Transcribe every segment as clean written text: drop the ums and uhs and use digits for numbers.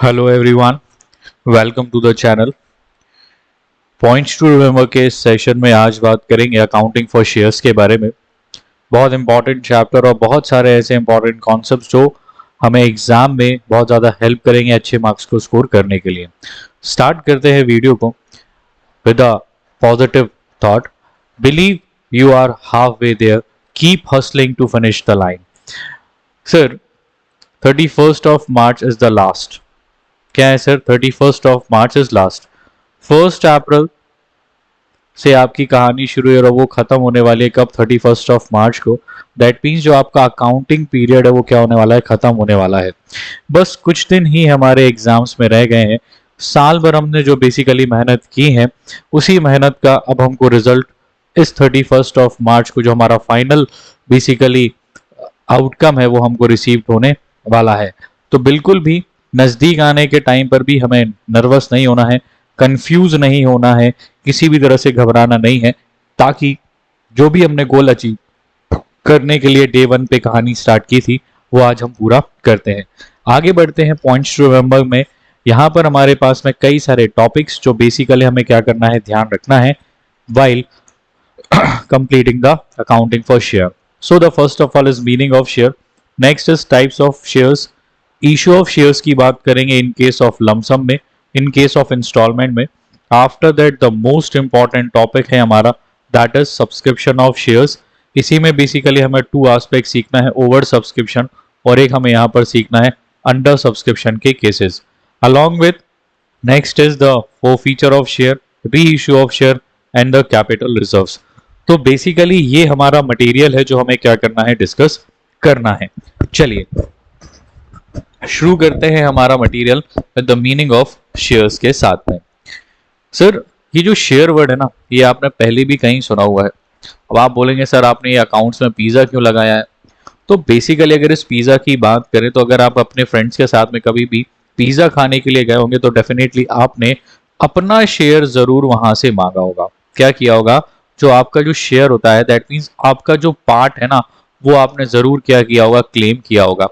Hello everyone, welcome to the channel. Points to remember के इस session में आज बात करेंगे अकाउंटिंग फॉर शेयर्स के बारे में। बहुत इंपॉर्टेंट चैप्टर और बहुत सारे ऐसे इंपॉर्टेंट कॉन्सेप्ट्स जो हमें एग्जाम में बहुत ज़्यादा हेल्प करेंगे अच्छे मार्क्स को स्कोर करने के लिए। स्टार्ट करते हैं वीडियो को with a positive thought. Believe you are half way there, keep hustling to finish the line. Sir 31st of March is the last. क्या है sir? 31st of March is last. 1st April से आपकी कहानी शुरू है और वो खत्म होने वाली है कब? 31st ऑफ मार्च को। दैट मीन्स जो आपका अकाउंटिंग पीरियड है वो क्या होने वाला है? खत्म होने वाला है। बस कुछ दिन ही हमारे एग्जाम्स में रह गए हैं। साल भर हमने जो बेसिकली मेहनत की है उसी मेहनत का अब हमको रिजल्ट इस 31st ऑफ मार्च को, जो हमारा फाइनल बेसिकली आउटकम है, वो हमको रिसीव होने वाला है। तो बिल्कुल भी नज़दीक आने के टाइम पर भी हमें नर्वस नहीं होना है, कंफ्यूज नहीं होना है, किसी भी तरह से घबराना नहीं है, ताकि जो भी हमने गोल अचीव करने के लिए डे 1 पे कहानी स्टार्ट की थी वो आज हम पूरा करते हैं। आगे बढ़ते हैं पॉइंट्स टू रिमेंबर में। यहाँ पर हमारे पास में कई सारे टॉपिक्स जो बेसिकली हमें क्या करना है, ध्यान रखना है while completing the accounting for share. So the first of all is meaning of share. Next is types of shares. Issue of shares की बात करेंगे इन केस ऑफ लमसम में, इन केस ऑफ इंस्टॉलमेंट में। After that the most important topic है हमारा, that is subscription of shares. इसी में basically हमें 2 एस्पेक्ट सीखना है, ओवर सब्सक्रिप्शन और एक हमें यहाँ पर सीखना है अंडर सब्सक्रिप्शन के cases. Along with next is the feature of share, reissue of share and the capital reserves. तो बेसिकली ये हमारा मटेरियल है जो हमें क्या करना है, डिस्कस करना है। चलिए शुरू करते हैं हमारा material with the meaning of shares के साथ में। सर ये जो शेयर वर्ड है ना, ये आपने पहले भी कहीं सुना हुआ है। अब आप बोलेंगे सर आपने ये अकाउंट्स में पिज्जा क्यों लगाया है? तो बेसिकली अगर इस पिज्जा की बात करें तो अगर आप अपने फ्रेंड्स के साथ में कभी भी पिज्जा खाने के लिए गए होंगे तो डेफिनेटली आपने अपना शेयर जरूर वहां से मांगा होगा। क्या किया होगा? जो आपका जो शेयर होता है, दैट मीन्स आपका जो पार्ट है ना, वो आपने जरूर क्या किया होगा, क्लेम किया होगा।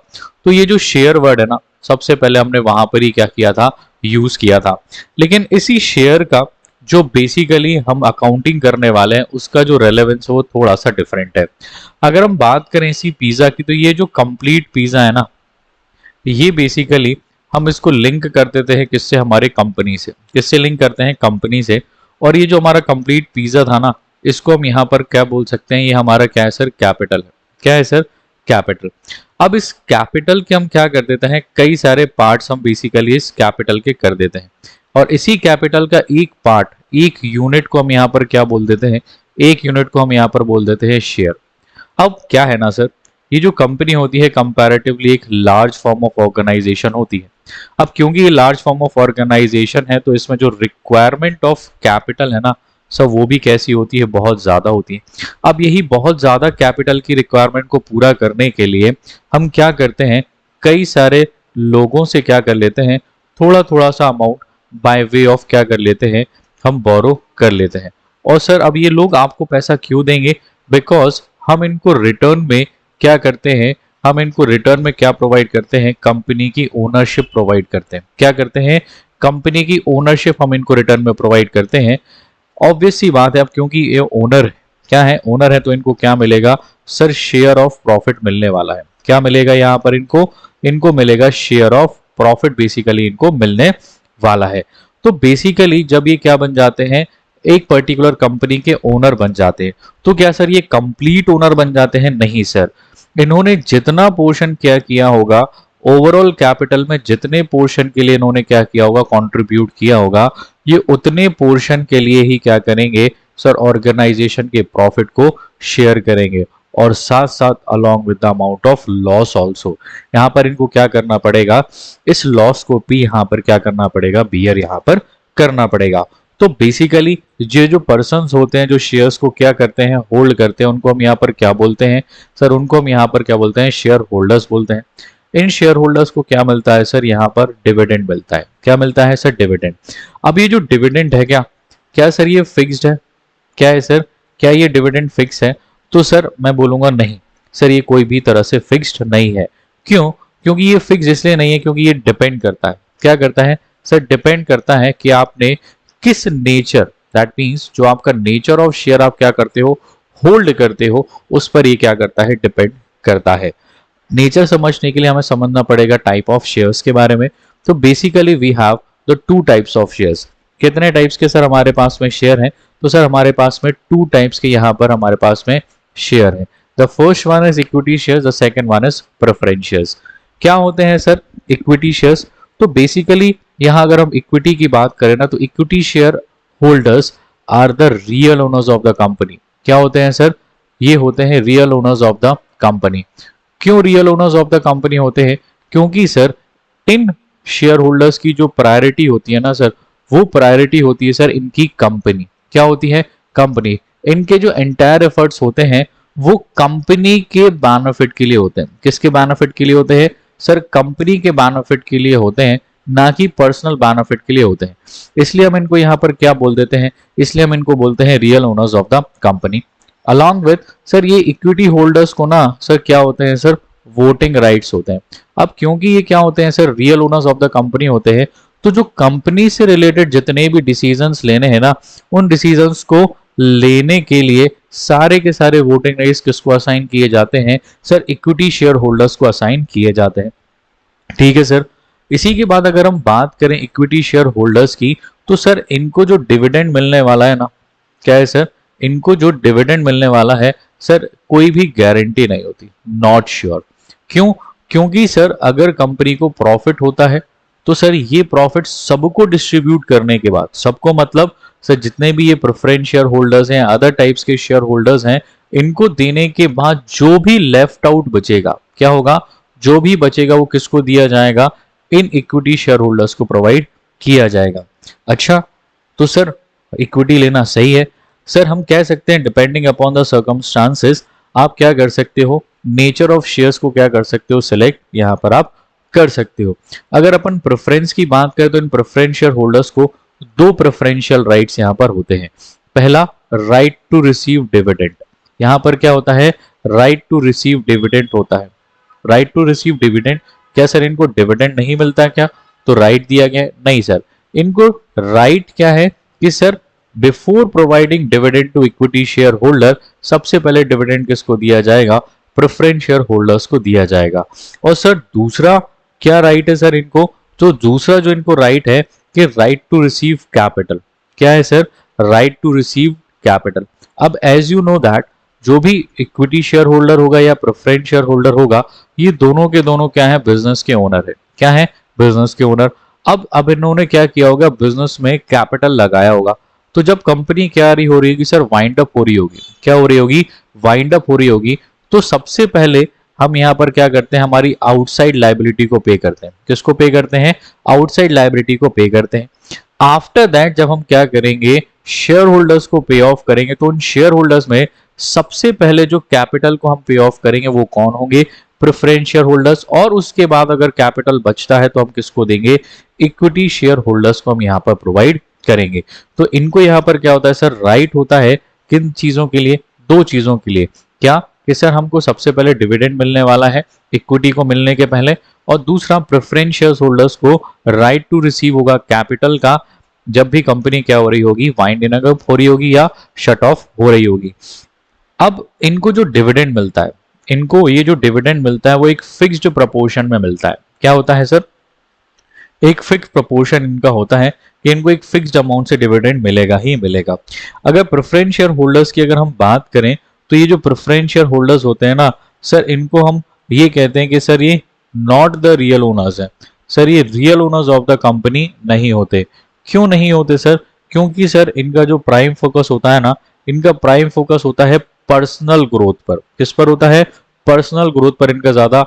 तो ये जो शेयर वर्ड है ना, सबसे पहले हमने वहां पर ही क्या किया था, यूज किया था। लेकिन इसी शेयर का जो बेसिकली हम अकाउंटिंग करने वाले हैं उसका जो रेलेवेंस है वो थोड़ा सा डिफरेंट है। अगर हम बात करें इसी पिज्जा की, तो ये जो कंप्लीट पिज्जा है ना, ये बेसिकली हम इसको लिंक कर देते हैं किससे? हमारे कंपनी से। किससे लिंक करते हैं? कंपनी से। और ये जो हमारा कंप्लीट पिज्जा था ना, इसको हम यहाँ पर क्या बोल सकते हैं? ये हमारा क्या है सर? कैपिटल है। क्या है सर? कैपिटल। अब इस कैपिटल के हम क्या कर देते हैं, कई सारे पार्ट्स हम बेसिकली इस कैपिटल के कर देते हैं। और इसी कैपिटल का एक पार्ट, एक यूनिट को हम यहाँ पर क्या बोल देते हैं? एक यूनिट को हम यहाँ पर बोल देते हैं शेयर। अब क्या है ना सर, ये जो कंपनी होती है कंपैरेटिवली एक लार्ज फॉर्म ऑफ ऑर्गेनाइजेशन होती है। अब क्योंकि ये लार्ज फॉर्म ऑफ ऑर्गेनाइजेशन है तो इसमें जो रिक्वायरमेंट ऑफ कैपिटल है ना सर, वो भी कैसी होती है? बहुत ज्यादा होती है। अब यही बहुत ज्यादा कैपिटल की रिक्वायरमेंट को पूरा करने के लिए हम क्या करते हैं, कई सारे लोगों से क्या कर लेते हैं, थोड़ा थोड़ा सा अमाउंट बाय वे ऑफ क्या कर लेते हैं, हम बोरो कर लेते हैं। और सर अब ये लोग आपको पैसा क्यों देंगे? बिकॉज हम इनको रिटर्न में क्या करते हैं, हम इनको रिटर्न में क्या प्रोवाइड करते हैं? कंपनी की ओनरशिप प्रोवाइड करते हैं। क्या करते हैं? कंपनी की ओनरशिप हम इनको रिटर्न में प्रोवाइड करते हैं। ऑब्वियस सी बात है, अब क्योंकि ये ओनर क्या है, ओनर है, तो इनको क्या मिलेगा सर? शेयर ऑफ प्रॉफिट मिलने वाला है। क्या मिलेगा यहाँ पर इनको? इनको मिलेगा शेयर ऑफ प्रॉफिट, बेसिकली इनको मिलने वाला है। तो बेसिकली जब ये क्या बन जाते हैं, एक पर्टिकुलर कंपनी के ओनर बन जाते हैं, तो क्या सर ये कंप्लीट ओनर बन जाते हैं? नहीं सर, इन्होंने जितना पोर्शन क्या किया होगा, ओवरऑल कैपिटल में जितने पोर्शन के लिए इन्होंने क्या किया होगा, कंट्रीब्यूट किया होगा, ये उतने पोर्शन के लिए ही क्या करेंगे सर? ऑर्गेनाइजेशन के प्रॉफिट को शेयर करेंगे और साथ साथ along with the amount of loss also. यहाँ पर इनको क्या करना पड़ेगा? इस लॉस को भी यहाँ पर क्या करना पड़ेगा? बियर यहाँ पर करना पड़ेगा। तो बेसिकली ये जो पर्सन्स होते हैं जो शेयर्स को क्या करते हैं, होल्ड करते हैं, उनको हम यहाँ पर क्या बोलते हैं सर? उनको हम यहाँ पर क्या बोलते हैं? शेयर होल्डर्स बोलते हैं। इन शेयर होल्डर्स को क्या मिलता है सर? यहाँ पर डिविडेंड मिलता है। क्या मिलता है सर? डिविडेंड। अब ये जो डिविडेंड है, क्या क्या सर ये फिक्स्ड है? क्या है सर? क्या ये डिविडेंड फिक्स है? तो सर मैं बोलूंगा नहीं सर, ये कोई भी तरह से फिक्स्ड नहीं है। क्यों? क्योंकि ये फिक्स इसलिए नहीं है क्योंकि ये डिपेंड करता है। क्या करता है सर, डिपेंड करता है कि आपने किस नेचर, दैट मीन्स जो आपका नेचर ऑफ शेयर आप क्या करते हो, होल्ड करते हो, उस पर ये क्या करता है, डिपेंड करता है। नेचर समझने के लिए हमें समझना पड़ेगा टाइप ऑफ शेयर्स के बारे में। तो basically we have the two types of shares. कितने टाइप्स के सर हमारे पास में शेयर हैं? तो सर हमारे पास में टू टाइप्स के यहाँ पर हमारे पास में शेयर है। The first one is equity shares, the second one is preference shares. क्या होते हैं सर इक्विटी शेयर्स? तो बेसिकली यहाँ अगर हम इक्विटी की बात करें ना, तो equity share holders are the real owners of the company. क्या होते हैं सर? ये होते हैं real owners of the company. क्यों real owners of the company होते हैं? क्योंकि सर इन शेयर होल्डर्स की जो प्रायोरिटी होती है ना सर, वो प्रायोरिटी होती है सर इनकी कंपनी। क्या होती है? कंपनी। इनके जो एंटायर एफर्ट्स होते हैं वो कंपनी के बेनिफिट के लिए होते हैं। किसके बेनिफिट के लिए होते हैं सर? कंपनी के बेनिफिट के लिए होते हैं, ना कि पर्सनल बेनिफिट के लिए होते हैं। इसलिए हम इनको यहाँ पर क्या बोल देते हैं? इसलिए हम इनको बोलते हैं real owners of the company. Along with sir ये इक्विटी होल्डर्स को ना सर क्या होते हैं सर? वोटिंग राइट्स होते हैं। अब क्योंकि ये क्या होते हैं sir? Real owners of the company होते हैं, तो जो कंपनी से रिलेटेड जितने भी डिसीजंस लेने हैं ना, उन डिसीजंस को लेने के लिए सारे के सारे वोटिंग राइट्स किसको असाइन किए जाते हैं सर? इक्विटी शेयर होल्डर्स को असाइन किए जाते हैं। ठीक है सर। इसी के बाद अगर हम बात करें इक्विटी शेयर होल्डर्स की, तो सर इनको जो डिविडेंड मिलने वाला है ना, क्या है सर? इनको जो डिविडेंड मिलने वाला है सर, कोई भी गारंटी नहीं होती, नॉट श्योर। क्यों? क्योंकि सर अगर कंपनी को प्रॉफिट होता है तो सर ये प्रॉफिट सबको डिस्ट्रीब्यूट करने के बाद, सबको मतलब सर जितने भी ये प्रेफरेंस शेयर होल्डर्स हैं, अदर टाइप्स के शेयर होल्डर्स हैं, इनको देने के बाद जो भी लेफ्ट आउट बचेगा, क्या होगा? जो भी बचेगा वो किसको दिया जाएगा? इन इक्विटी शेयर होल्डर्स को प्रोवाइड किया जाएगा। अच्छा, तो सर इक्विटी लेना सही है? सर हम कह सकते हैं डिपेंडिंग अपॉन द सर्कमस्टांसेस आप क्या कर सकते हो, नेचर ऑफ शेयर्स को क्या कर सकते हो, सिलेक्ट यहाँ पर आप कर सकते हो। अगर अपन प्रेफरेंस की बात करें तो इन प्रेफरेंस शेयर होल्डर्स को दो प्रेफरेंशियल राइट्स यहाँ पर होते हैं। पहला, राइट टू रिसीव डिविडेंड। यहाँ पर क्या होता है? राइट टू रिसीव डिविडेंड होता है। राइट टू रिसीव डिविडेंड, क्या सर इनको डिविडेंड नहीं मिलता क्या? तो राइट दिया गया है? नहीं सर, इनको राइट क्या है कि sir before providing dividend to equity share holder, सबसे पहले डिविडेंड किसको दिया जाएगा? प्रेफरेंस शेयर होल्डर्स को दिया जाएगा। और सर दूसरा क्या राइट है सर इनको? तो दूसरा जो इनको राइट है कि राइट टू रिसीव कैपिटल। क्या है sir? Right to receive capital. अब एज यू नो दैट जो भी इक्विटी शेयर होल्डर होगा या प्रेफरेंस शेयर होल्डर होगा, ये दोनों के दोनों क्या है? बिजनेस के ओनर है। क्या है? बिजनेस के ओनर। अब इन्होंने क्या किया होगा? बिजनेस में कैपिटल लगाया होगा। तो जब कंपनी क्या रही हो रही होगी सर? वाइंड अप हो रही होगी। क्या हो रही होगी? वाइंड अप हो रही होगी। तो सबसे पहले हम यहाँ पर क्या करते हैं? हमारी आउटसाइड लाइबिलिटी को पे करते हैं। किसको पे करते हैं? आउटसाइड लाइबिलिटी को पे करते हैं। आफ्टर दैट जब हम क्या करेंगे? शेयर होल्डर्स को पे ऑफ करेंगे। तो उन शेयर होल्डर्स में सबसे पहले जो कैपिटल को हम पे ऑफ करेंगे वो कौन होंगे? Preference share holders. और उसके बाद अगर कैपिटल बचता है तो हम किसको देंगे? इक्विटी शेयर होल्डर्स को हम यहाँ पर प्रोवाइड करेंगे। तो इनको यहाँ पर क्या होता है सर? राइट होता है किन चीजों के लिए? दो चीजों के लिए। क्या? कि सर हमको सबसे पहले डिविडेंड मिलने वाला है इक्विटी को मिलने के पहले, और दूसरा प्रेफरेंस शेयर होल्डर्स को राइट टू रिसीव होगा कैपिटल का, जब भी कंपनी क्या हो रही होगी? वाइंड इन अप हो रही होगी या शट ऑफ हो रही होगी। अब इनको जो डिविडेंड मिलता है, इनको ये जो डिविडेंड मिलता है वो एक फिक्स्ड प्रपोर्शन में मिलता है। क्या होता है सर? एक फिक्स प्रपोर्शन इनका होता है कि इनको एक फिक्स्ड अमाउंट से डिविडेंड मिलेगा ही मिलेगा। अगर प्रेफरेंस शेयर होल्डर्स की अगर हम बात करें, तो ये जो प्रेफरेंस शेयर होल्डर्स होते हैं ना सर, इनको हम ये कहते हैं कि सर ये नॉट द रियल ओनर्स है। सर ये real owners of the company नहीं होते। क्यों नहीं होते सर? क्योंकि सर इनका जो प्राइम फोकस होता है ना, इनका प्राइम फोकस होता है पर्सनल ग्रोथ पर। किस पर होता है? पर्सनल ग्रोथ पर इनका ज्यादा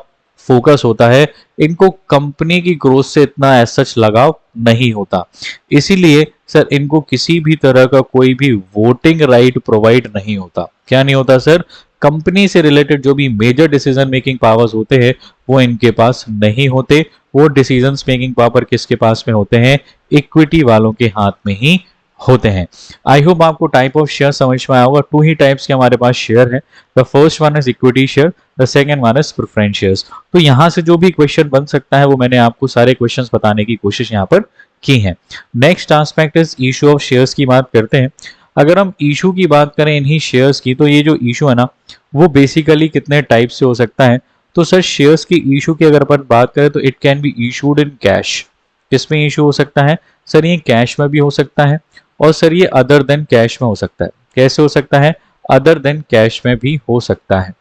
फोकस होता है। इनको कंपनी की ग्रोथ से इतना एज सच लगाव नहीं होता। इसीलिए सर इनको किसी भी तरह का कोई भी वोटिंग राइट प्रोवाइड नहीं होता। क्या नहीं होता सर? कंपनी से रिलेटेड जो भी मेजर डिसीजन मेकिंग पावर्स होते हैं वो इनके पास नहीं होते। वो डिसीजन मेकिंग पावर किसके पास में होते हैं? इक्विटी वालों के हाथ में ही होते हैं। आई होप आपको टाइप ऑफ शेयर समझ में आया होगा। टू ही टाइप्स के हमारे पास शेयर है। The first one is equity share, the second one is preference shares. तो यहाँ से जो भी क्वेश्चन बन सकता है वो मैंने आपको सारे क्वेश्चंस बताने की कोशिश यहाँ पर की है। Next aspect is issue of shares की बात करते हैं। अगर हम इशू की बात करें इन्हीं शेयर्स की, तो ये जो इशू है ना वो बेसिकली कितने टाइप से हो सकता है। तो सर शेयर्स की इशू की अगर अपन बात करें तो it can be issued in cash. किसमें इशू हो सकता है सर? ये कैश में भी हो सकता है, और सर ये अदर देन कैश में हो सकता है। कैसे हो सकता है? अदर देन कैश में भी हो सकता है।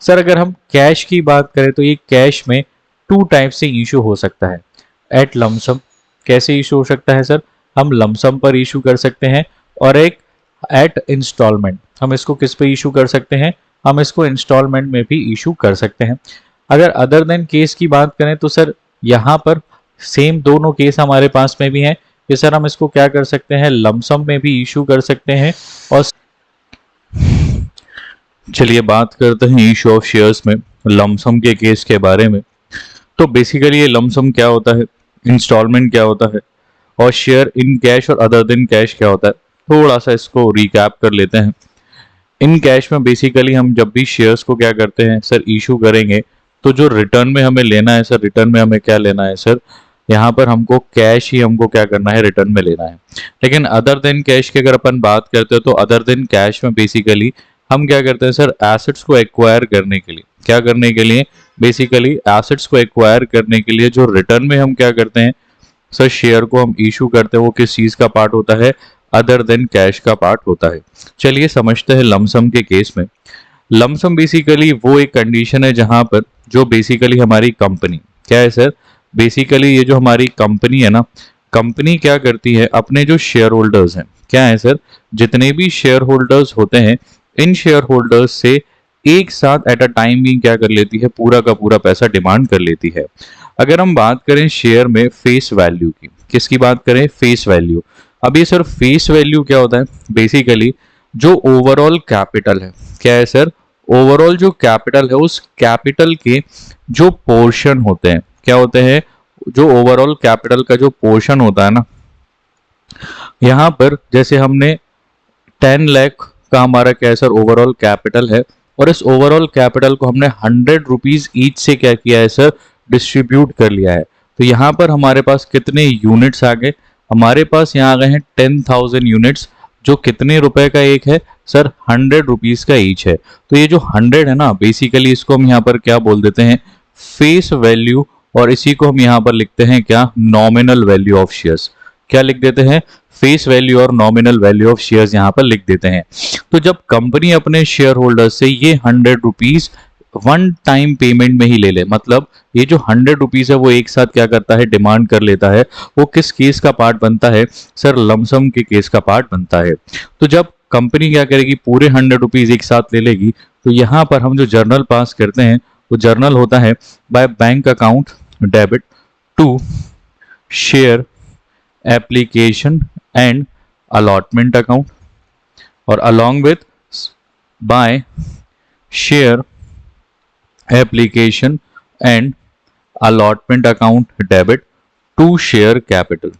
सर अगर हम कैश की बात करें तो ये कैश में टू टाइप से इशू हो सकता है। एट लमसम, कैसे इशू हो सकता है सर? हम लमसम पर इशू कर सकते हैं, और एक एट इंस्टॉलमेंट। हम इसको किस पे इशू कर सकते हैं? हम इसको इंस्टॉलमेंट में भी इशू कर सकते हैं। अगर अदर देन केस की बात करें तो सर यहाँ पर सेम दोनों केस हमारे पास में भी हैं कि सर हम इसको क्या कर सकते हैं? लमसम में भी इशू कर सकते हैं। और चलिए बात करते हैं इशू ऑफ शेयर्स में लमसम के केस के बारे में। तो बेसिकली ये लमसम क्या होता है, इंस्टॉलमेंट क्या होता है, और शेयर इन कैश और अदर देन कैश क्या होता है, थोड़ा सा इसको रिकैप कर लेते हैं। इन कैश में बेसिकली हम जब भी शेयर्स को क्या करते हैं सर? इशू करेंगे, तो जो रिटर्न में हमें लेना है सर, रिटर्न में हमें क्या लेना है सर? यहाँ पर हमको कैश ही हमको क्या करना है? रिटर्न में लेना है। लेकिन अदर देन कैश की अगर अपन बात करते हैं तो अदर देन कैश में बेसिकली हम क्या करते हैं सर? एसेट्स को एक्वायर करने के लिए, क्या करने के लिए? बेसिकली एसेट्स को एक्वायर करने के लिए जो रिटर्न में हम क्या करते हैं सर? शेयर को हम इशू करते हैं। वो किस चीज का पार्ट होता है? अदर देन कैश का पार्ट होता है। चलिए समझते हैं लमसम के केस में। लमसम बेसिकली वो एक कंडीशन है जहां पर जो बेसिकली हमारी कंपनी क्या है सर? बेसिकली ये जो हमारी कंपनी है ना, कंपनी क्या करती है? अपने जो शेयर होल्डर्स हैं, क्या है सर? जितने भी शेयर होल्डर्स होते हैं, इन शेयर होल्डर्स से एक साथ एट अ टाइम भी क्या कर लेती है? पूरा का पूरा पैसा डिमांड कर लेती है। अगर हम बात करें शेयर में फेस वैल्यू की, किसकी बात करें? Face value. अब ये सर फेस वैल्यू क्या होता है? बेसिकली जो ओवरऑल कैपिटल है, क्या है सर? ओवरऑल जो कैपिटल है उस कैपिटल के जो पोर्शन होते हैं, क्या होते हैं? जो ओवरऑल कैपिटल का जो पोर्शन होता है ना, यहाँ पर जैसे हमने 10 लाख का हमारा क्या है सर? ओवरऑल कैपिटल है, और इस ओवरऑल कैपिटल को हमने 100 रुपीज ईच से क्या किया है सर? डिस्ट्रीब्यूट कर लिया है। तो यहाँ पर हमारे पास कितने यूनिट्स आ गए? हमारे पास यहाँ आ गए हैं 10,000 यूनिट्स, जो कितने रुपए का एक है सर? 100 रुपीज का ईच है। तो ये जो 100 है ना, बेसिकली इसको हम यहाँ पर क्या बोल देते हैं? Face value. और इसी को हम यहाँ पर लिखते हैं क्या? Nominal value of shares. क्या लिख देते हैं? फेस वैल्यू और नॉमिनल वैल्यू ऑफ शेयर्स यहाँ पर लिख देते हैं। तो जब कंपनी अपने शेयर होल्डर से ये 100 रुपीज वन टाइम पेमेंट में ही ले ले, मतलब ये जो 100 रुपीज है वो एक साथ क्या करता है? डिमांड कर लेता है। वो किस केस का पार्ट बनता है सर? लमसम के केस का पार्ट बनता है। तो जब कंपनी क्या करेगी? पूरे 100 रुपीज एक साथ ले लेगी। तो यहाँ पर हम जो जर्नल पास करते हैं वो जर्नल होता है by bank account debit to share application and allotment account, और along with by share application and allotment account debit to share capital.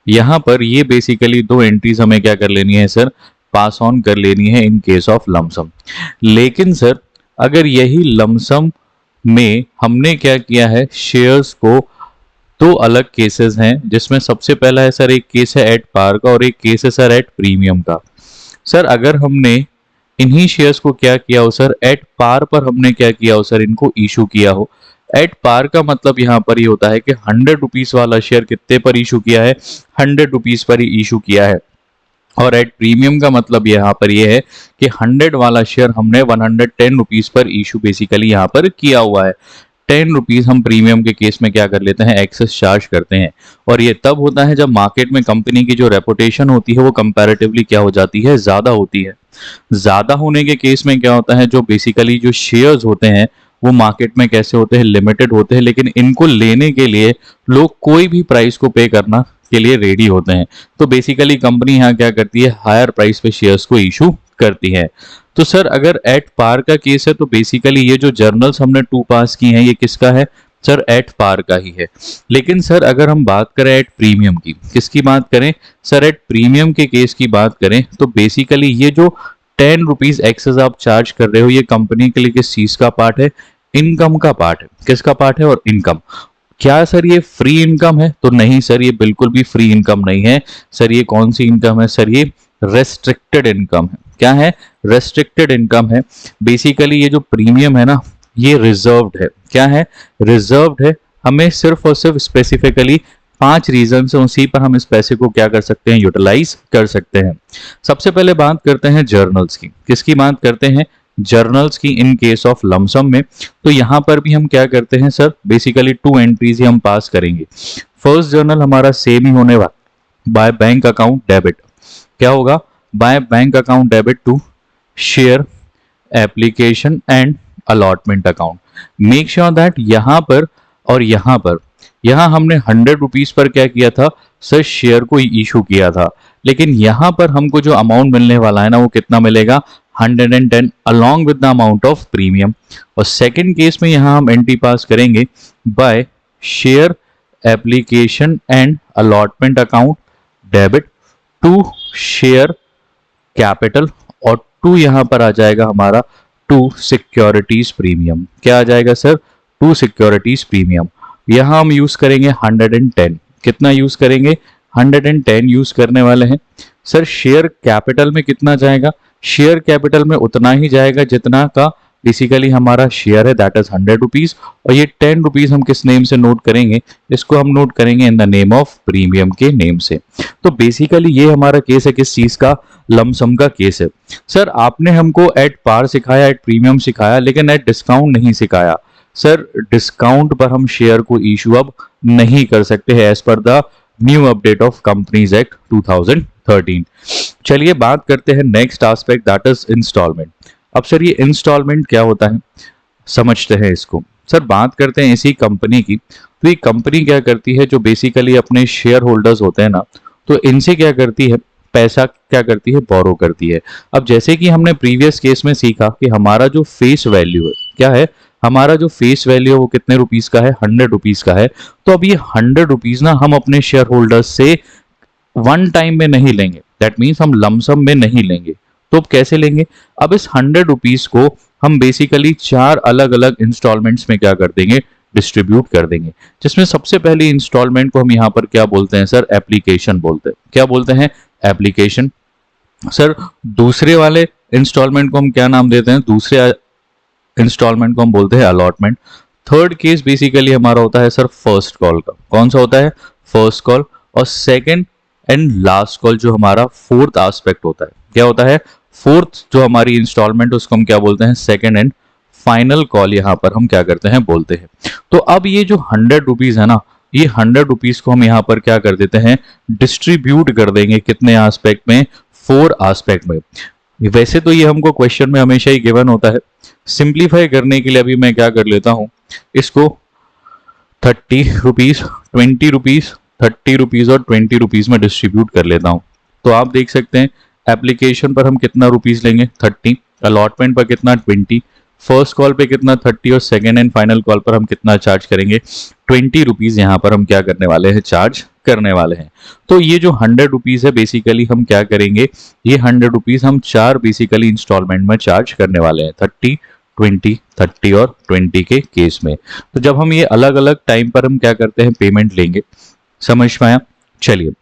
यहां पर ये बेसिकली दो एंट्रीज हमें क्या कर लेनी है सर? पास ऑन कर लेनी है इन केस ऑफ लमसम। लेकिन सर अगर यही लमसम में हमने क्या किया है? शेयर्स को दो अलग केसेस हैं, जिसमें सबसे पहला है सर, एक केस है एट पार का और एक केस है सर एट प्रीमियम का। सर अगर हमने इन्हीं शेयर्स को क्या किया हो सर? एट पार पर हमने क्या किया हो सर? इनको इशू किया हो। एट पार का मतलब यहाँ पर ये होता है कि 100 रुपीज वाला शेयर कितने पर इशू किया है? 100 रुपीज पर ही इशू किया है। और एट प्रीमियम का मतलब यहाँ पर ये है कि 100 वाला शेयर हमने 110 रुपीज पर इशू बेसिकली यहाँ पर किया हुआ है। 10 रुपीज हम प्रीमियम के केस में क्या कर लेते हैं? एक्सेस चार्ज करते हैं। और ये तब होता है जब मार्केट में कंपनी की जो रेपुटेशन होती है वो कंपैरेटिवली क्या हो जाती है? ज्यादा होती है। ज्यादा होने के केस में क्या होता है? जो बेसिकली जो शेयर्स होते हैं वो मार्केट में कैसे होते हैं? लिमिटेड होते हैं, लेकिन इनको लेने के लिए लोग कोई भी प्राइस को पे करना के लिए रेडी होते हैं। तो बेसिकली कंपनी यहाँ क्या करती है? हायर प्राइस पे शेयर्स को इशू करती है। तो सर अगर एट पार का केस है तो बेसिकली ये जो जर्नल्स हमने टू पास की हैं ये किसका है? सर एट पार का ही है। लेकिन सर अगर हम बात करें एट प्रीमियम की, किसकी बात करें सर, एट प्रीमियम के केस की बात करें तो बेसिकली ये जो 10 रुपीज एक्सेस आप चार्ज कर रहे हो, ये कंपनी के लिए किस चीज का पार्ट है, इनकम का पार्ट है। किसका पार्ट है, और इनकम। क्या सर ये फ्री इनकम है, तो नहीं सर, ये बिल्कुल भी फ्री इनकम नहीं है। सर ये कौन सी इनकम है, सर ये रेस्ट्रिक्टेड इनकम है। क्या है, रेस्ट्रिक्टेड इनकम है। बेसिकली ये जो प्रीमियम है ना, ये रिजर्व्ड है। क्या है, रिजर्व्ड है। हमें सिर्फ और सिर्फ स्पेसिफिकली 5 रीजन से उसी पर हम इस पैसे को क्या कर सकते हैं, यूटिलाइज कर सकते हैं। सबसे पहले बात करते हैं जर्नल्स की। किसकी बात करते हैं, जर्नल्स की। इन केस ऑफ लमसम में तो यहां पर भी हम क्या करते हैं सर, बेसिकली 2 एंट्रीज ही हम पास करेंगे। फर्स्ट जर्नल हमारा सेम ही होने वाला, बाय बैंक अकाउंट डेबिट। क्या होगा, by bank account debit to share application and allotment account. Make sure that यहां पर और यहां पर, यहां हमने 100 रुपीज पर क्या किया था सर, शेयर को इशू किया था। लेकिन यहां पर हमको जो अमाउंट मिलने वाला है ना, वो कितना मिलेगा, 110 along with the amount of premium. और सेकंड केस में यहां हम एंट्री पास करेंगे by share application and allotment account debit to share capital, और टू यहां पर आ जाएगा हमारा टू सिक्योरिटीज प्रीमियम। क्या आ जाएगा सर, टू सिक्योरिटीज प्रीमियम। यहां हम यूज करेंगे 110। कितना यूज करेंगे, 110 यूज करने वाले हैं। सर शेयर कैपिटल में कितना जाएगा, शेयर कैपिटल में उतना ही जाएगा जितना का बेसिकली हमारा शेयर है, दैट इज 100 रुपीज। और ये 10 रुपीज हम किस नेम से नोट करेंगे, इसको हम नोट करेंगे in the name of premium के नेम से। तो बेसिकली ये हमारा केस है, किस चीज का, लमसम का केस है। सर आपने हमको एट पार सिखाया, एट प्रीमियम सिखाया, लेकिन एट डिस्काउंट नहीं सिखाया। सर डिस्काउंट पर हम शेयर को इशू अब नहीं कर सकते हैं as per the new update of companies act 2013। चलिए बात करते हैं next aspect, that is instalment. अब सर ये इंस्टॉलमेंट क्या होता है, समझते हैं इसको। सर बात करते हैं इसी कंपनी की। तो ये कंपनी क्या करती है, जो बेसिकली अपने शेयर होल्डर्स होते हैं ना, तो इनसे क्या करती है, पैसा क्या करती है, बोरो करती है। अब जैसे कि हमने प्रीवियस केस में सीखा कि हमारा जो फेस वैल्यू है, क्या है, हमारा जो फेस वैल्यू है वो कितने रुपीस का है, 100 रुपीज का है। तो अब ये 100 रुपीज ना हम अपने शेयर होल्डर्स से वन टाइम में नहीं लेंगे, दैट मीन्स हम लमसम में नहीं लेंगे। तो अब कैसे लेंगे, अब इस 100 रुपीज को हम बेसिकली 4 अलग अलग इंस्टॉलमेंट्स में क्या कर देंगे, डिस्ट्रीब्यूट कर देंगे। जिसमें सबसे पहली इंस्टॉलमेंट को हम यहाँ पर क्या बोलते हैं सर, एप्लीकेशन बोलते हैं। क्या बोलते हैं, एप्लीकेशन। सर दूसरे वाले इंस्टॉलमेंट को हम क्या नाम देते हैं, दूसरे इंस्टॉलमेंट को हम बोलते हैं अलॉटमेंट। थर्ड केस बेसिकली हमारा होता है सर फर्स्ट कॉल का। कौन सा होता है, फर्स्ट कॉल। और सेकंड एंड लास्ट कॉल जो हमारा फोर्थ एस्पेक्ट होता है, क्या होता है, फोर्थ जो हमारी इंस्टॉलमेंट उसको हम क्या बोलते हैं, सेकंड एंड फाइनल कॉल यहां पर हम क्या करते हैं, बोलते हैं। तो अब ये जो 100 रुपीज है ना, ये 100 रुपीज को हम यहाँ पर क्या कर देते हैं, डिस्ट्रीब्यूट कर देंगे कितने एस्पेक्ट में, 4 एस्पेक्ट में। वैसे तो ये हमको क्वेश्चन में हमेशा ही गिवन होता है। सिंप्लीफाई करने के लिए अभी मैं क्या कर लेता हूं, इसको 30 रुपीज, 20 रुपीज, 30 रुपीज और 20 रुपीज में डिस्ट्रीब्यूट कर लेता हूं। तो आप देख सकते हैं एप्लीकेशन पर हम कितना रुपीज लेंगे, 30, अलॉटमेंट पर कितना, 20, फर्स्ट कॉल पे कितना, 30, और सेकेंड एंड फाइनल कॉल पर हम कितना चार्ज करेंगे, 20 रुपीज यहाँ पर हम क्या करने वाले हैं, चार्ज करने वाले हैं। तो ये जो 100 रुपीज है बेसिकली हम क्या करेंगे, ये 100 रुपीज हम 4 बेसिकली इंस्टॉलमेंट में चार्ज करने वाले हैं, 30, 20, 30 और 20 के केस में। तो जब हम ये अलग अलग टाइम पर हम क्या करते हैं, पेमेंट लेंगे। समझ में आया। चलिए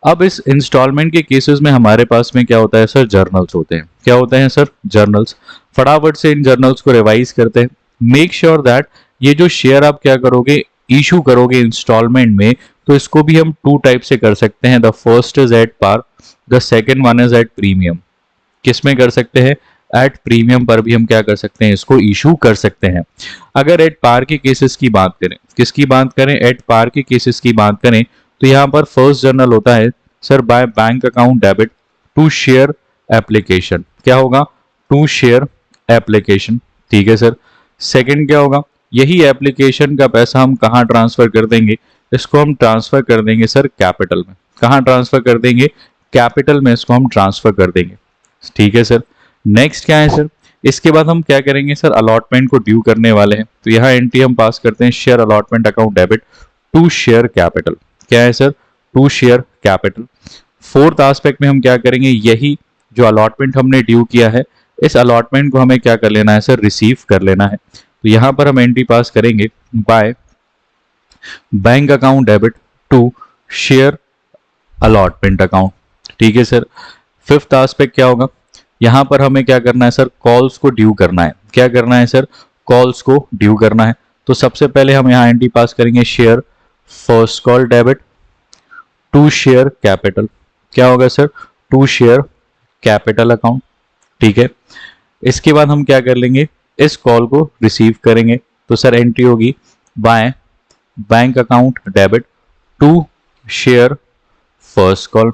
अब इस इंस्टॉलमेंट के केसेस में हमारे पास में क्या होता है सर, जर्नल्स होते हैं। क्या होते हैं सर, जर्नल्स। फटाफट से इन जर्नल्स को रिवाइज करते हैं। मेक श्योर दैट ये जो शेयर आप क्या करोगे, इशू करोगे इंस्टॉलमेंट में, तो इसको भी हम 2 टाइप से कर सकते हैं। The first is at par, the second one is at premium. किस में कर सकते हैं, एट प्रीमियम पर भी हम क्या कर सकते हैं, इसको इशू कर सकते हैं। अगर एट पार के केसेस की बात करें, किसकी बात करें, एट पार के केसेस की बात करें, तो यहां पर फर्स्ट जर्नल होता है sir by bank account debit to share application. क्या होगा, टू शेयर एप्लीकेशन, ठीक है सर। सेकंड क्या होगा, यही एप्लीकेशन का पैसा हम कहां ट्रांसफर कर देंगे, इसको हम ट्रांसफर कर देंगे सर कैपिटल में। कहां ट्रांसफर कर देंगे, कैपिटल में इसको हम ट्रांसफर कर देंगे, ठीक है सर। नेक्स्ट क्या है सर, इसके बाद हम क्या करेंगे सर, अलॉटमेंट को ड्यू करने वाले हैं, तो यहाँ एंट्री हम पास करते हैं share allotment account debit to share capital. क्या है sir, to share capital. Fourth aspect में हम क्या करेंगे, यही जो अलॉटमेंट हमने ड्यू किया है, इस अलॉटमेंट को हमें क्या कर लेना है सर, रिसीव कर लेना है। तो यहां पर हम एंट्री पास करेंगे by bank account debit to share allotment account. ठीक है सर। फिफ्थ एस्पेक्ट क्या होगा, यहां पर हमें क्या करना है सर, कॉल्स को ड्यू करना है। क्या करना है सर, कॉल्स को ड्यू करना है। तो सबसे पहले हम यहां एंट्री पास करेंगे share first call debit to share capital. क्या होगा sir, to share capital account. ठीक है। इसके बाद हम क्या कर लेंगे, इस कॉल को रिसीव करेंगे। तो सर एंट्री होगी by bank account debit to share first call.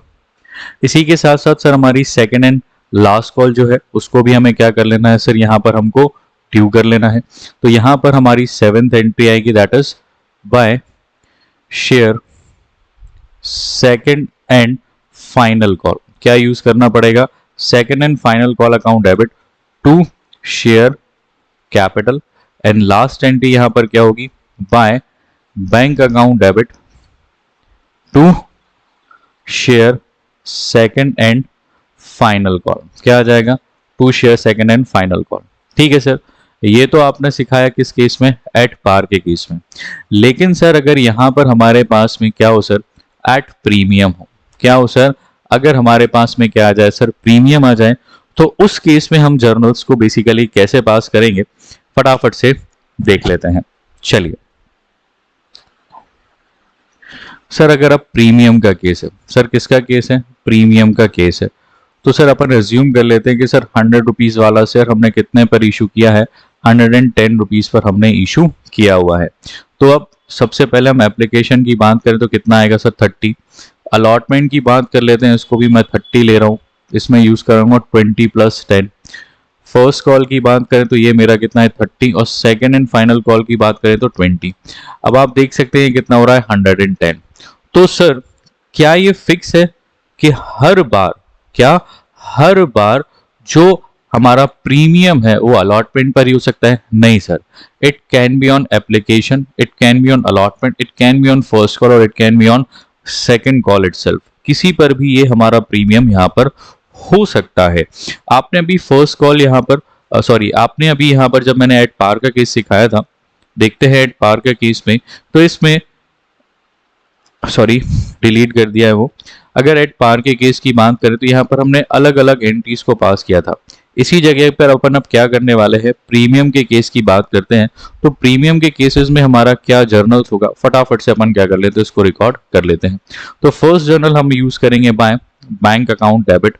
इसी के साथ साथ सर हमारी सेकंड एंड लास्ट कॉल जो है उसको भी हमें क्या कर लेना है सर, यहां पर हमको ड्यू कर लेना है। तो यहां पर हमारी सेवेंथ एंट्री आएगी, that is by share second and final call. क्या यूज करना पड़ेगा, second and final call account debit to share capital. And last entry यहां पर क्या होगी, by bank account debit to share second and final call. क्या आ जाएगा, to share second and final call. ठीक है सर। ये तो आपने सिखाया किस केस में, एट पार के केस में। लेकिन सर अगर यहां पर हमारे पास में क्या हो सर, एट प्रीमियम हो, क्या हो सर, अगर हमारे पास में क्या आ जाए सर, प्रीमियम आ जाए, तो उस केस में हम जर्नल्स को बेसिकली कैसे पास करेंगे, फटाफट से देख लेते हैं। चलिए सर, अगर अब प्रीमियम का केस है, सर किसका केस है, प्रीमियम का केस है, तो सर अपन रिज्यूम कर लेते हैं कि सर 100 रुपीज वाला शेयर हमने कितने पर इशू किया है, 110 रुपीज पर हमने इशू किया हुआ है। तो अब सबसे पहले हम एप्लीकेशन की बात करें तो कितना आएगा सर, 30। अलॉटमेंट की बात कर लेते हैं, इसको भी मैं 30 ले रहा हूँ, इसमें यूज करूंगा 20 + 10। फर्स्ट कॉल की बात करें तो ये मेरा कितना है, 30, और सेकेंड एंड फाइनल कॉल की बात करें तो 20। अब आप देख सकते हैं कितना हो रहा है, 110। तो सर क्या ये फिक्स है कि हर बार, क्या हर बार जो हमारा प्रीमियम है वो अलॉटमेंट पर ही हो सकता है? नहीं sir, it can be on application, it can be on allotment, it can be on first call, और it can be on second call itself. किसी पर भी ये हमारा प्रीमियम यहाँ पर हो सकता है। आपने अभी फर्स्ट कॉल यहाँ पर सॉरी आपने अभी यहाँ पर जब मैंने एट पार का केस सिखाया था, देखते हैं एट पार का केस में, तो इसमें सॉरी डिलीट कर दिया है वो। अगर एट पार के केस की बात करें तो यहाँ पर हमने अलग अलग एंट्रीज को पास किया था। इसी जगह पर अपन अब क्या करने वाले हैं, प्रीमियम के केस की बात करते हैं। तो प्रीमियम के केसेस में हमारा क्या जर्नल्स होगा, फटाफट से अपन क्या कर लेते हैं, इसको रिकॉर्ड कर लेते हैं। तो फर्स्ट जर्नल हम यूज करेंगे by bank account debit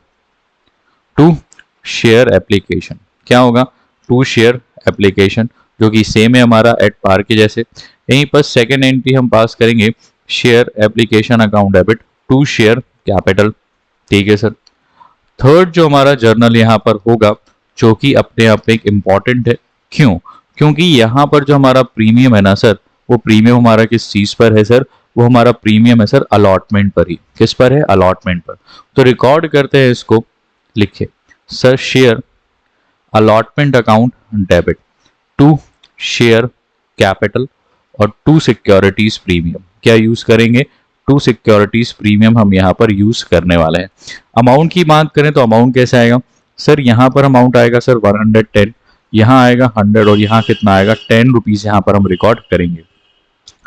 to share application. क्या होगा, टू शेयर एप्लीकेशन, जो कि सेम है हमारा एट पार के जैसे। यहीं पर सेकेंड एंट्री हम पास करेंगे share application account debit to share capital. ठीक है सर। थर्ड जो हमारा जर्नल यहाँ पर होगा, जो कि अपने आप में एक इंपॉर्टेंट है, क्यों, क्योंकि यहाँ पर जो हमारा प्रीमियम है ना सर, वो प्रीमियम हमारा किस चीज पर है सर, वो हमारा प्रीमियम है सर अलॉटमेंट पर ही। किस पर है, अलॉटमेंट पर। तो रिकॉर्ड करते हैं इसको, लिखिए sir share allotment account debit to share capital और टू सिक्योरिटीज प्रीमियम। क्या यूज करेंगे, टू सिक्योरिटीज प्रीमियम हम यहाँ पर यूज करने वाले हैं। अमाउंट की बात करें तो अमाउंट कैसे आएगा सर, यहाँ पर अमाउंट आएगा सर 110, यहाँ आएगा 100, और यहाँ कितना आएगा 10 रुपीज यहाँ पर हम रिकॉर्ड करेंगे।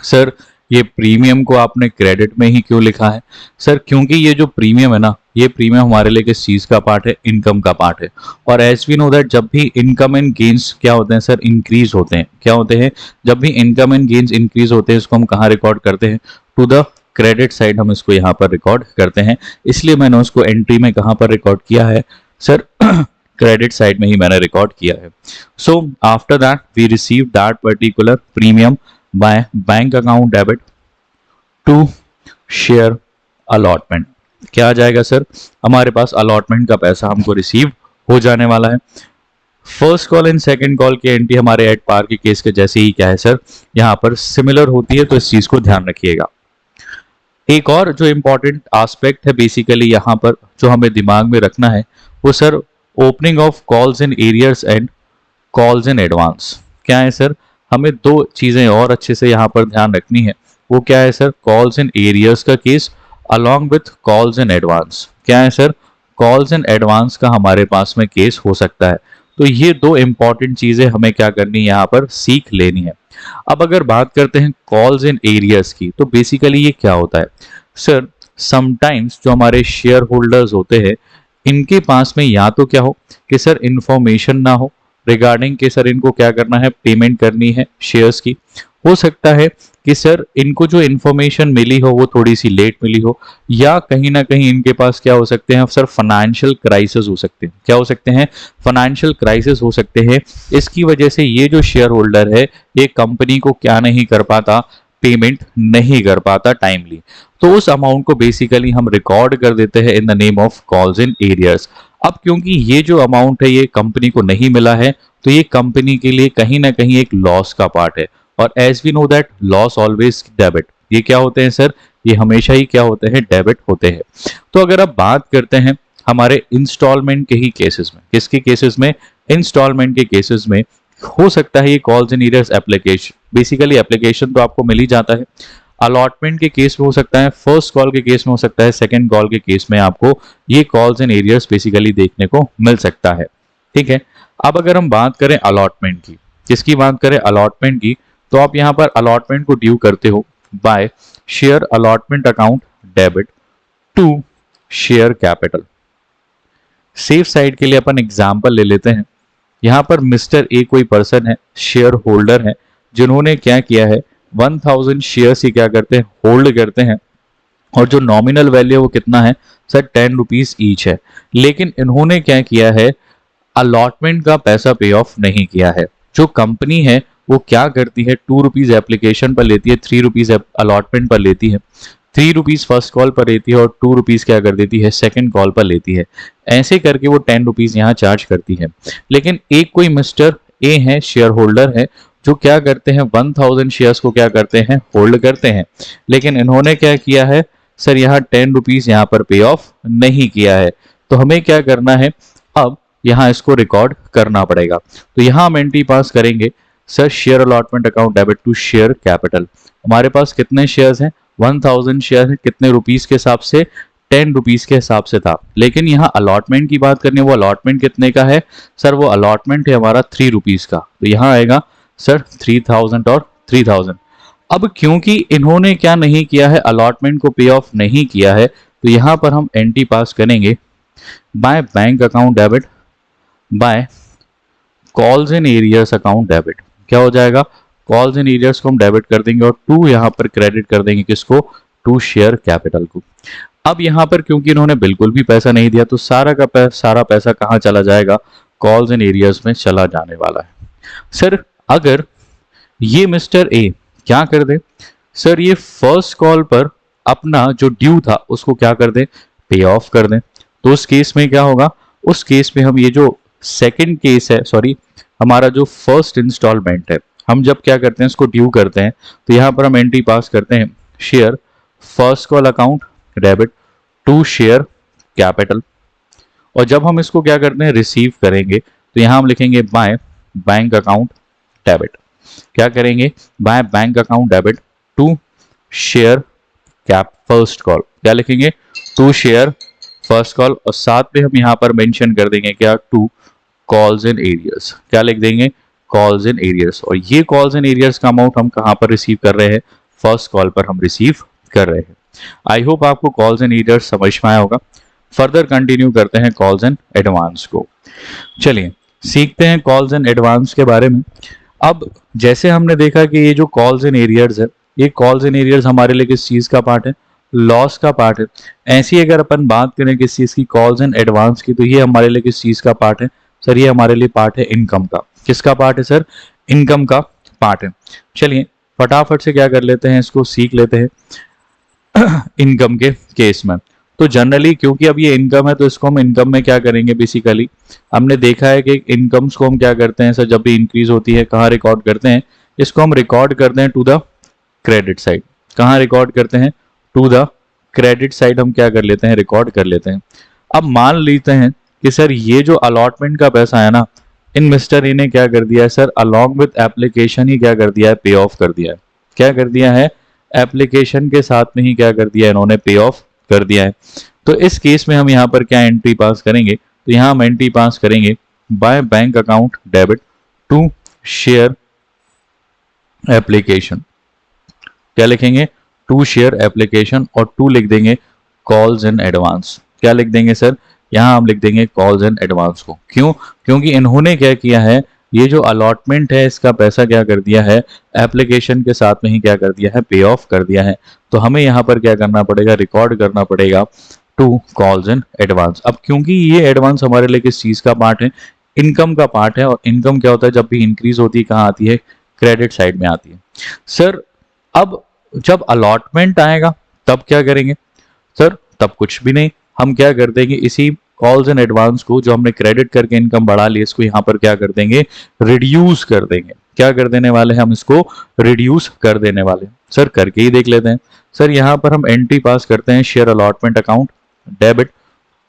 सर ये प्रीमियम को आपने क्रेडिट में ही क्यों लिखा है सर, क्योंकि ये जो प्रीमियम है ना, ये प्रीमियम हमारे लिए किस चीज का पार्ट है, इनकम का पार्ट है। और एज वी नो दैट जब भी इनकम एंड गेन्स क्या होते हैं सर, इंक्रीज होते हैं। क्या होते हैं, जब भी इनकम एंड गेन्स इंक्रीज होते हैं, इसको हम कहाँ रिकॉर्ड करते हैं, टू द क्रेडिट साइड हम इसको यहाँ पर रिकॉर्ड करते हैं। इसलिए मैंने उसको एंट्री में कहाँ पर रिकॉर्ड किया है सर, क्रेडिट साइड में ही मैंने रिकॉर्ड किया है। So after that we receive that particular premium by bank account debit to share allotment. क्या आ जाएगा सर, हमारे पास अलॉटमेंट का पैसा हमको रिसीव हो जाने वाला है। First call and second call की एंट्री हमारे एट पार के केस के जैसे ही क्या है सर, यहाँ पर सिमिलर होती है, तो इस चीज को ध्यान रखिएगा। एक और जो इंपॉर्टेंट एस्पेक्ट है बेसिकली यहाँ पर जो हमें दिमाग में रखना है, वो sir opening of calls in arrears and calls in advance. क्या है सर, हमें दो चीजें और अच्छे से यहाँ पर ध्यान रखनी है। वो क्या है सर, कॉल्स इन एरियर्स का case along with calls in advance. क्या है सर, कॉल्स इन एडवांस का हमारे पास में केस हो सकता है। तो ये दो इंपॉर्टेंट चीजें हमें क्या करनी है, यहाँ पर सीख लेनी है। अब अगर बात करते हैं कॉल्स इन एरियर्स की, तो बेसिकली ये क्या होता है सर, समटाइम्स जो हमारे शेयर होल्डर्स होते हैं, इनके पास में या तो क्या हो कि सर इंफॉर्मेशन ना हो रिगार्डिंग कि सर इनको क्या करना है, पेमेंट करनी है शेयर्स की। हो सकता है कि सर इनको जो इन्फॉर्मेशन मिली हो वो थोड़ी सी लेट मिली हो, या कहीं ना कहीं इनके पास क्या हो सकते हैं सर, फाइनेंशियल क्राइसिस हो सकते हैं। क्या हो सकते हैं, फाइनेंशियल क्राइसिस हो सकते हैं। इसकी वजह से ये जो शेयर होल्डर है ये कंपनी को क्या नहीं कर पाता, पेमेंट नहीं कर पाता टाइमली। तो उस अमाउंट को बेसिकली हम रिकॉर्ड कर देते हैं in the name of calls in arrears. अब क्योंकि ये जो अमाउंट है ये कंपनी को नहीं मिला है, तो ये कंपनी के लिए कहीं ना कहीं एक लॉस का पार्ट है। और as we know that loss always debit, ये क्या होते हैं सर, ये हमेशा ही क्या होते हैं, डेबिट होते हैं। तो अगर आप बात करते हैं हमारे इंस्टॉलमेंट के ही केसेस में, किसके केसेस में, इंस्टॉलमेंट के केसेस में हो सकता है ये calls in arrears application, basically application तो आपको मिल ही जाता है। अलॉटमेंट के केस में हो सकता है, फर्स्ट कॉल के केस में हो सकता है, सेकंड कॉल के केस में आपको ये कॉल्स इन एरियर्स बेसिकली देखने को मिल सकता है। ठीक है, अब अगर हम बात करें अलॉटमेंट की, किसकी बात करें, अलॉटमेंट की, तो आप यहां पर अलॉटमेंट को ड्यू करते हो by share allotment account debit to share capital. Safe side के लिए अपन एग्जांपल ले लेते हैं। यहां पर मिस्टर ए कोई पर्सन है, शेयर होल्डर है, जिन्होंने क्या किया है, 1000 शेयर्स ही क्या करते हैं, होल्ड करते हैं। और जो नॉमिनल वैल्यू है वो कितना है सर, 10 रुपीज ईच है। लेकिन इन्होंने क्या किया है, अलॉटमेंट का पैसा पे ऑफ नहीं किया है। जो कंपनी है वो क्या करती है, 2 रुपीज एप्लीकेशन पर लेती है, 3 रुपीज अलॉटमेंट पर लेती है, 3 रुपीज फर्स्ट कॉल पर लेती है और 2 रुपीज क्या कर देती है, सेकंड कॉल पर लेती है। ऐसे करके वो 10 रुपीज यहाँ चार्ज करती है। लेकिन एक कोई मिस्टर ए है, शेयर होल्डर है, जो क्या करते हैं, 1000 शेयर्स को क्या करते हैं, होल्ड करते हैं। लेकिन इन्होंने क्या किया है सर, यहाँ 10 रुपीज यहाँ पर पे ऑफ नहीं किया है। तो हमें क्या करना है, अब यहाँ इसको रिकॉर्ड करना पड़ेगा। तो यहाँ हम एंट्री पास करेंगे sir, share allotment account debit to share capital. हमारे पास कितने शेयर्स हैं, 1000 शेयर है, कितने रुपीस के हिसाब से, 10 रुपीस के हिसाब से था। लेकिन यहाँ अलॉटमेंट की बात करनी है, वो अलॉटमेंट कितने का है सर, वो अलॉटमेंट है हमारा 3 रुपीस का। तो यहाँ आएगा सर 3000 और 3000। अब क्योंकि इन्होंने क्या नहीं किया है, अलॉटमेंट को पे ऑफ नहीं किया है, तो यहाँ पर हम एंट्री पास करेंगे by bank account debit buy calls in arrears account debit. क्या हो जाएगा, कॉल्स इन एरियर्स को हम डेबिट कर देंगे और टू यहाँ पर क्रेडिट कर देंगे, किसको, टू शेयर कैपिटल को। अब यहाँ पर क्योंकि इन्होंने बिल्कुल भी पैसा नहीं दिया, तो सारा पैसा कहाँ चला जाएगा, कॉल्स इन एरियर्स में चला जाने वाला है। सर अगर ये मिस्टर ए क्या कर दे सर, ये फर्स्ट कॉल पर अपना जो ड्यू था उसको क्या कर दे, पे ऑफ कर दे, तो उस केस में क्या होगा, उस केस में हम ये जो सेकंड केस है, सॉरी हमारा जो फर्स्ट इंस्टॉलमेंट है, हम जब क्या करते हैं इसको ड्यू करते हैं, तो यहाँ पर हम एंट्री पास करते हैं share first call account debit to share capital. और जब हम इसको क्या करते हैं, रिसीव करेंगे, तो यहाँ हम लिखेंगे बाय बैंक अकाउंट डेबिट। क्या करेंगे, by bank account debit to share cap first call. क्या लिखेंगे, टू शेयर फर्स्ट कॉल, और साथ में हम यहाँ पर मेंशन कर देंगे क्या, टू कॉल्स इन एरियर्स। क्या लिख देंगे, कॉल्स इन एरियर्स। और ये कॉल्स इन एरियर्स का अमाउंट हम कहाँ पर रिसीव कर रहे हैं, फर्स्ट कॉल पर हम रिसीव कर रहे हैं। आई होप आपको कॉल्स इन एरियर्स समझ में आया होगा। फर्दर कंटिन्यू करते हैं कॉल्स इन एडवांस को। चलिए सीखते हैं कॉल्स इन एडवांस के बारे में। अब जैसे हमने देखा कि ये जो कॉल्स इन एरियर्स है, ये कॉल्स इन एरियर्स हमारे लिए किस चीज का पार्ट है, लॉस का पार्ट है। ऐसी अगर अपन बात करें किस चीज की, कॉल्स इन एडवांस की, तो ये हमारे लिए किस चीज का पार्ट है सर, ये हमारे लिए पार्ट है इनकम का। किसका पार्ट है सर, इनकम का पार्ट है। चलिए फटाफट से क्या कर लेते हैं, इसको सीख लेते हैं इनकम के केस में। तो जनरली क्योंकि अब ये इनकम है, तो इसको हम इनकम में क्या करेंगे, बेसिकली हमने देखा है कि इनकम्स को हम क्या करते हैं सर, जब भी इंक्रीज होती है कहाँ रिकॉर्ड करते हैं, इसको हम रिकॉर्ड करते हैं टू द क्रेडिट साइड। कहाँ रिकॉर्ड करते हैं, टू द क्रेडिट साइड हम क्या कर लेते हैं, रिकॉर्ड कर लेते हैं। अब मान लेते हैं कि सर ये जो अलॉटमेंट का पैसा है ना, इन मिस्टर ए ने क्या कर दिया है सर, अलॉन्ग विथ एप्लीकेशन ही क्या कर दिया है, पे ऑफ कर दिया है। क्या कर दिया है, एप्लीकेशन के साथ में ही क्या कर दिया है इन्होंने, पे ऑफ कर दिया है। तो इस केस में हम यहाँ पर क्या एंट्री पास करेंगे, तो यहाँ हम एंट्री पास करेंगे by bank account debit to share application. क्या लिखेंगे, टू शेयर एप्लीकेशन, और टू लिख देंगे कॉल्स इन एडवांस। क्या लिख देंगे सर, यहाँ हम लिख देंगे कॉल्स इन एडवांस को। क्यों, क्योंकि इन्होंने क्या किया है, ये जो अलॉटमेंट है इसका पैसा क्या कर दिया है, एप्लीकेशन के साथ में ही क्या कर दिया है, पे ऑफ कर दिया है। तो हमें यहाँ पर क्या करना पड़ेगा, रिकॉर्ड करना पड़ेगा टू कॉल्स इन एडवांस। अब क्योंकि ये एडवांस हमारे लिए किस चीज का पार्ट है, इनकम का पार्ट है, और इनकम क्या होता है, जब भी इंक्रीज होती है कहाँ आती है, क्रेडिट साइड में आती है। सर अब जब अलॉटमेंट आएगा तब क्या करेंगे सर, तब कुछ भी नहीं, हम क्या कर देंगे, इसी कॉल्स एंड एडवांस को जो हमने क्रेडिट करके इनकम बढ़ा ली, इसको यहाँ पर क्या कर देंगे, रिड्यूस कर देंगे। क्या कर देने वाले हैं, हम इसको रिड्यूस कर देने वाले हैं। सर करके ही देख लेते हैं। सर यहाँ पर हम एंट्री पास करते हैं share allotment account debit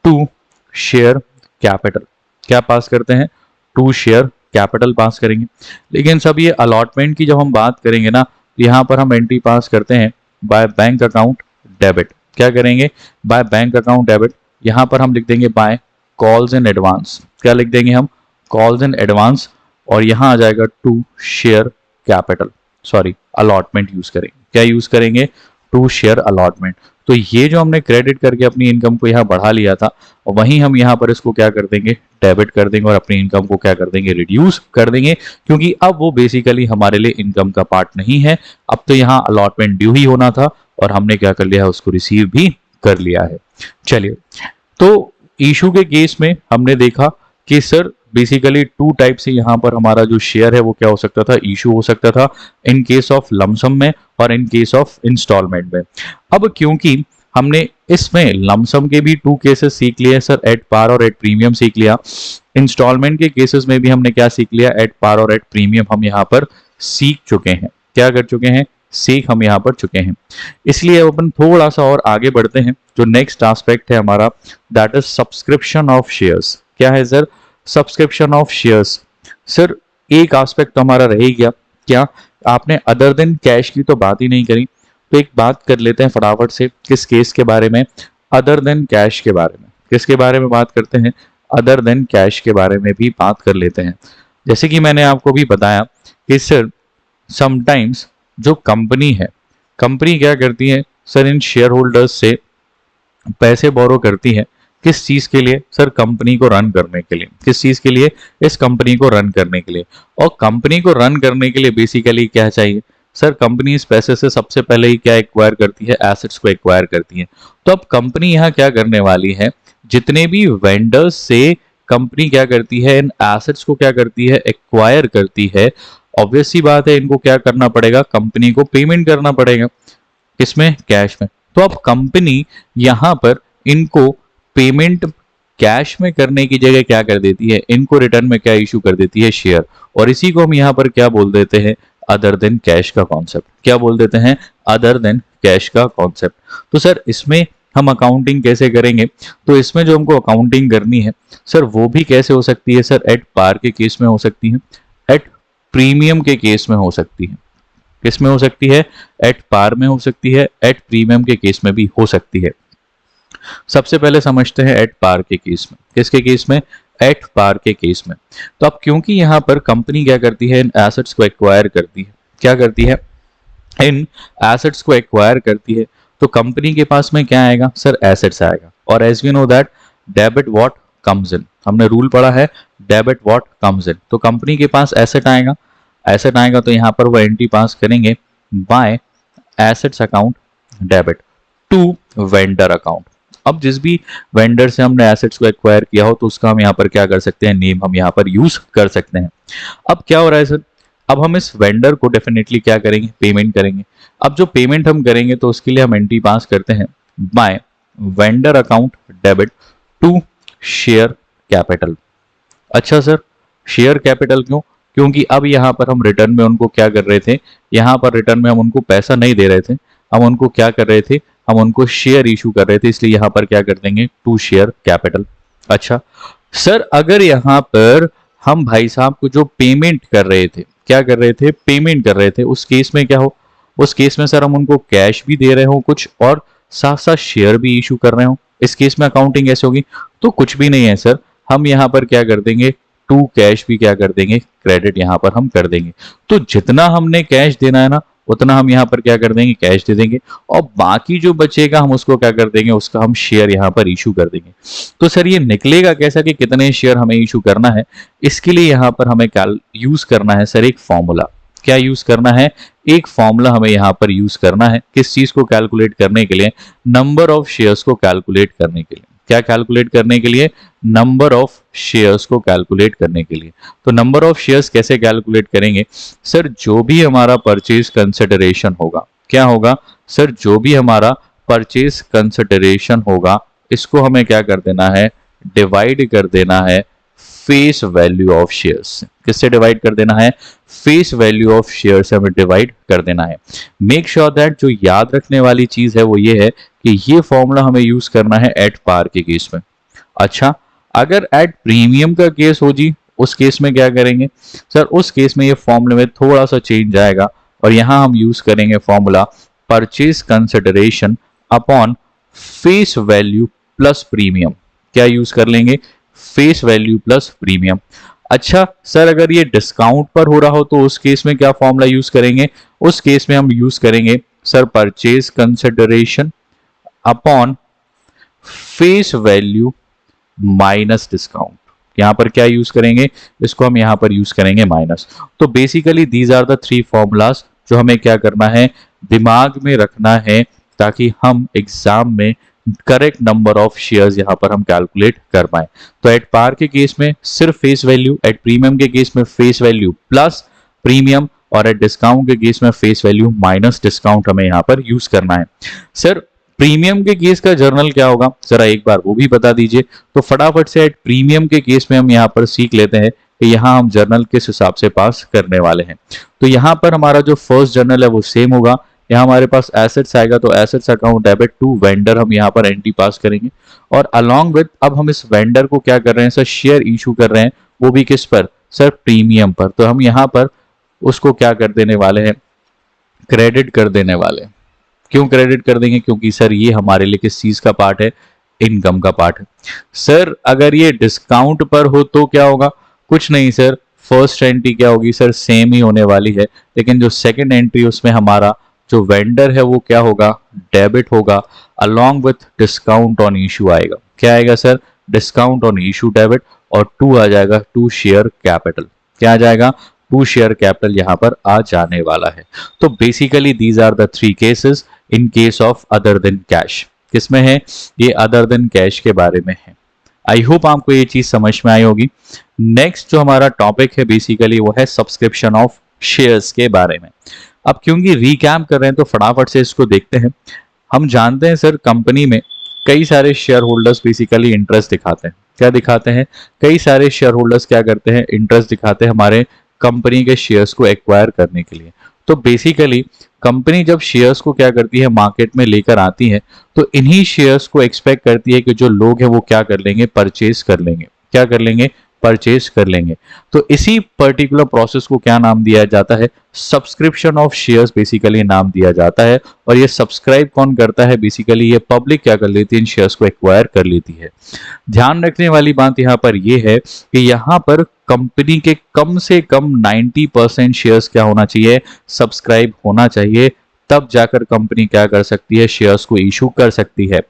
to share capital. क्या पास करते हैं, टू शेयर कैपिटल पास करेंगे। लेकिन सब ये अलॉटमेंट की जब हम बात करेंगे ना, यहाँ पर हम एंट्री पास करते हैं बाय बैंक अकाउंट डेबिट। क्या करेंगे, बाय बैंक अकाउंट डेबिट, यहाँ पर हम लिख देंगे बाय कॉल्स इन एडवांस। क्या लिख देंगे हम, कॉल्स इन एडवांस, और यहाँ आ जाएगा to share capital, sorry allotment use करेंगे। क्या यूज करेंगे, टू शेयर अलॉटमेंट। तो ये जो हमने क्रेडिट करके अपनी इनकम को यहाँ बढ़ा लिया था, वहीं हम यहाँ पर इसको क्या कर देंगे, डेबिट कर देंगे, और अपनी इनकम को क्या कर देंगे, रिड्यूस कर देंगे, क्योंकि अब वो बेसिकली हमारे लिए इनकम का पार्ट नहीं है। अब तो यहाँ अलॉटमेंट ड्यू ही होना था, और हमने क्या कर लिया है, उसको रिसीव भी कर लिया है। चलिए, तो इशू के केस में हमने देखा कि सर बेसिकली टू टाइप से यहाँ पर हमारा जो शेयर है वो क्या हो सकता था, इशू हो सकता था, इन केस ऑफ लमसम में और इन केस ऑफ इंस्टॉलमेंट में। अब क्योंकि हमने इसमें लमसम के भी टू केसेस सीख लिए सर, एट पार और एट प्रीमियम सीख लिया, इंस्टॉलमेंट के केसेस में भी हमने क्या सीख लिया, एट पार और एट प्रीमियम हम यहाँ पर सीख चुके हैं। क्या कर चुके हैं, सीख हम यहाँ पर चुके हैं। इसलिए अब अपन थोड़ा सा और आगे बढ़ते हैं। जो नेक्स्ट एस्पेक्ट है हमारा, that is subscription of shares. क्या है sir, subscription of shares. Sir एक एस्पेक्ट तो हमारा रह ही गया, क्या आपने अदर देन कैश की तो बात ही नहीं करी, तो एक बात कर लेते हैं फटाफट से, किस केस के बारे में, अदर देन कैश के बारे में। किसके बारे में बात करते हैं, अदर देन कैश के बारे में भी बात कर लेते हैं। जैसे कि मैंने आपको भी बताया कि सर समटाइम्स जो कंपनी है, कंपनी क्या करती है सर, इन शेयर होल्डर्स से पैसे बोरो करती है। किस चीज के लिए सर, कंपनी को रन करने के लिए। किस चीज के लिए, इस कंपनी को रन करने के लिए। और कंपनी को रन करने के लिए बेसिकली क्या चाहिए सर, कंपनी इस पैसे से सबसे पहले ही क्या एक्वायर करती है, एसेट्स को एक्वायर करती है। तो अब कंपनी यहाँ क्या करने वाली है, जितने भी वेंडर्स से कंपनी क्या करती है, इन एसेट्स को क्या करती है, एक्वायर करती है। ऑब्वियस सी बात है, इनको क्या करना पड़ेगा, कंपनी को पेमेंट करना पड़ेगा। किसमें, कैश में। तो अब कंपनी यहाँ पर इनको पेमेंट कैश में करने की जगह क्या कर देती है, इनको रिटर्न में क्या इशू कर देती है, शेयर। और इसी को हम यहाँ पर क्या बोल देते हैं, अदर देन कैश का कॉन्सेप्ट। क्या बोल देते हैं, अदर देन कैश का कॉन्सेप्ट। तो सर इसमें हम अकाउंटिंग कैसे करेंगे, तो इसमें जो हमको अकाउंटिंग करनी है सर, वो भी कैसे हो सकती है सर, एट पार के केस में हो सकती है, एट प्रीमियम के केस में हो सकती है। किस में हो सकती है, एट पार में हो सकती है, एट प्रीमियम के केस में भी हो सकती है। सबसे पहले समझते हैं एट पार के केस में। किसके केस में, एट पार के केस में। तो अब क्योंकि यहां पर कंपनी क्या करती है, इन एसेट्स को एक्वायर करती है। क्या करती है, इन एसेट्स को एक्वायर करती है। तो कंपनी के पास में क्या आएगा सर, एसेट्स आएगा। और as we know that debit what comes in, हमने रूल पढ़ा है, डेबिट व्हाट कम्स इन। तो कंपनी के पास एसेट आएगा, एसेट आएगा तो यहां पर वो एंट्री पास करेंगे by assets account debit to vendor account. अब जिस भी वेंडर से हमने एसेट्स को एक्वायर किया हो, तो उसका हम यहाँ पर क्या कर सकते हैं, नेम हम यहाँ पर यूज कर सकते हैं। अब क्या हो रहा है सर, अब हम इस वेंडर को डेफिनेटली क्या करेंगे, पेमेंट करेंगे। अब जो पेमेंट हम करेंगे तो उसके लिए हम एंट्री पास करते हैं by vendor account debit to share capital. अच्छा सर, शेयर कैपिटल क्यों, क्योंकि अब यहाँ पर हम रिटर्न में उनको क्या कर रहे थे, यहाँ पर रिटर्न में हम उनको पैसा नहीं दे रहे थे, हम उनको क्या कर रहे थे, हम उनको शेयर इशू कर रहे थे, इसलिए यहाँ पर क्या कर देंगे, टू शेयर कैपिटल। अच्छा सर, अगर यहाँ पर हम भाई साहब को जो पेमेंट कर रहे थे, क्या कर रहे थे, पेमेंट कर रहे थे, उस केस में क्या हो, उस केस में सर हम उनको कैश भी दे रहे हो कुछ और साथ साथ शेयर भी इशू कर रहे हो, इस केस में अकाउंटिंग कैसे होगी? तो कुछ भी नहीं है सर, हम यहाँ पर क्या कर देंगे, टू कैश भी क्या कर देंगे, क्रेडिट यहाँ पर हम कर देंगे। तो जितना हमने कैश देना है ना, उतना हम यहाँ पर क्या कर देंगे, कैश दे देंगे, और बाकी जो बचेगा हम उसको क्या कर देंगे, उसका हम शेयर यहाँ पर इशू कर देंगे। तो सर ये निकलेगा कैसा कि कितने शेयर हमें इशू करना है, इसके लिए यहाँ पर हमें यूज करना है सर एक फॉर्मूला। क्या यूज करना है, एक फॉर्मूला हमें यहाँ पर यूज करना है, किस चीज को कैलकुलेट करने के लिए, नंबर ऑफ शेयर्स को कैलकुलेट करने के लिए। क्या कैलकुलेट करने के लिए, नंबर ऑफ शेयर्स को कैलकुलेट करने के लिए। तो नंबर ऑफ शेयर्स कैसे कैलकुलेट करेंगे सर, जो भी हमारा परचेज कंसिडरेशन होगा, क्या होगा सर, जो भी हमारा परचेज कंसिडरेशन होगा, इसको हमें क्या कर देना है, डिवाइड कर देना है फेस वैल्यू ऑफ शेयर्स। किससे डिवाइड कर देना है, फेस वैल्यू ऑफ शेयर्स हमें डिवाइड कर देना है। मेक श्योर दैट जो याद रखने वाली चीज है वो ये है कि ये फॉर्मूला हमें यूज करना है एट पार के केस में। अच्छा, अगर एट प्रीमियम का केस हो जी, उस केस में क्या करेंगे सर, उस केस में ये फॉर्मूले में थोड़ा सा चेंज आएगा और यहां हम यूज करेंगे formula purchase consideration upon face value plus premium. क्या यूज कर लेंगे, फेस वैल्यू प्लस प्रीमियम। अच्छा सर, अगर ये डिस्काउंट पर हो रहा हो तो उस केस में क्या फॉर्मूला यूज करेंगे, उस केस में हम यूज करेंगे sir purchase consideration upon face value minus discount. यहां पर क्या यूज करेंगे, इसको हम यहां पर यूज करेंगे माइनस। तो basically these are the three formulas जो हमें क्या करना है, दिमाग में रखना है, ताकि हम एग्जाम में करेक्ट नंबर ऑफ शेयर्स यहां पर हम कैलकुलेट कर पाए। तो एट पार के केस में सिर्फ फेस वैल्यू, एट प्रीमियम के केस में फेस वैल्यू प्लस प्रीमियम, और एट डिस्काउंट के केस में फेस वैल्यू माइनस डिस्काउंट हमें यहां पर यूज करना है। सर प्रीमियम के केस का जर्नल क्या होगा, जरा एक बार वो भी बता दीजिए। तो फटाफट से एट प्रीमियम के केस में हम यहाँ पर सीख लेते हैं कि यहाँ हम जर्नल किस हिसाब से पास करने वाले हैं। तो यहाँ पर हमारा जो फर्स्ट जर्नल है वो सेम होगा। यहाँ हमारे पास एसेट्स आएगा, तो assets account debit to vendor हम यहाँ पर एंट्री पास करेंगे, और अलॉन्ग विद अब हम इस वेंडर को क्या कर रहे हैं सर, शेयर इशू कर रहे हैं, वो भी किस पर सर, प्रीमियम पर। तो हम यहाँ पर उसको क्या कर देने वाले हैं, क्रेडिट कर देने वाले हैं। क्यों क्रेडिट कर देंगे, क्योंकि सर ये हमारे लिए किस चीज का पार्ट है, इनकम का पार्ट है। सर अगर ये डिस्काउंट पर हो तो क्या होगा, कुछ नहीं सर, फर्स्ट एंट्री क्या होगी सर, सेम ही होने वाली है, लेकिन जो सेकंड एंट्री उसमें हमारा जो वेंडर है वो क्या होगा, डेबिट होगा, along with discount on issue आएगा। क्या आएगा sir, discount on issue debit, और टू आ जाएगा टू शेयर कैपिटल। क्या आ जाएगा, टू शेयर कैपिटल यहां पर आ जाने वाला है। तो basically these are the three cases in case of other than cash. किसमें है, ये अदर देन कैश के बारे में है। आई होप आपको ये चीज समझ में आई होगी। नेक्स्ट जो हमारा टॉपिक है बेसिकली वो है सब्सक्रिप्शन ऑफ शेयर्स के बारे में। अब क्योंकि रिकैप कर रहे हैं तो फटाफट से इसको देखते हैं। हम जानते हैं सर, कंपनी में कई सारे शेयर होल्डर्स बेसिकली इंटरेस्ट दिखाते हैं। क्या दिखाते हैं, कई सारे शेयर होल्डर्स क्या करते हैं, इंटरेस्ट दिखाते हैं हमारे कंपनी के शेयर्स को एक्वायर करने के लिए। तो बेसिकली कंपनी जब शेयर्स को क्या करती है, मार्केट में लेकर आती है, तो इन्हीं शेयर्स को एक्सपेक्ट करती है कि जो लोग हैं वो क्या कर लेंगे, परचेज कर लेंगे। क्या कर लेंगे, परचेज कर लेंगे। तो इसी पर्टिकुलर प्रोसेस को क्या नाम दिया जाता है, सब्सक्रिप्शन ऑफ शेयर्स बेसिकली नाम दिया जाता है। और ये सब्सक्राइब कौन करता है, बेसिकली ये पब्लिक क्या कर लेती है, इन शेयर्स को एक्वायर कर लेती है। ध्यान रखने वाली बात यहाँ पर यह है कि यहाँ पर कंपनी के कम से कम 90% शेयर्स क्या होना चाहिए, सब्सक्राइब होना चाहिए, तब जाकर कंपनी क्या कर सकती है, शेयर्स को इशू कर सकती है।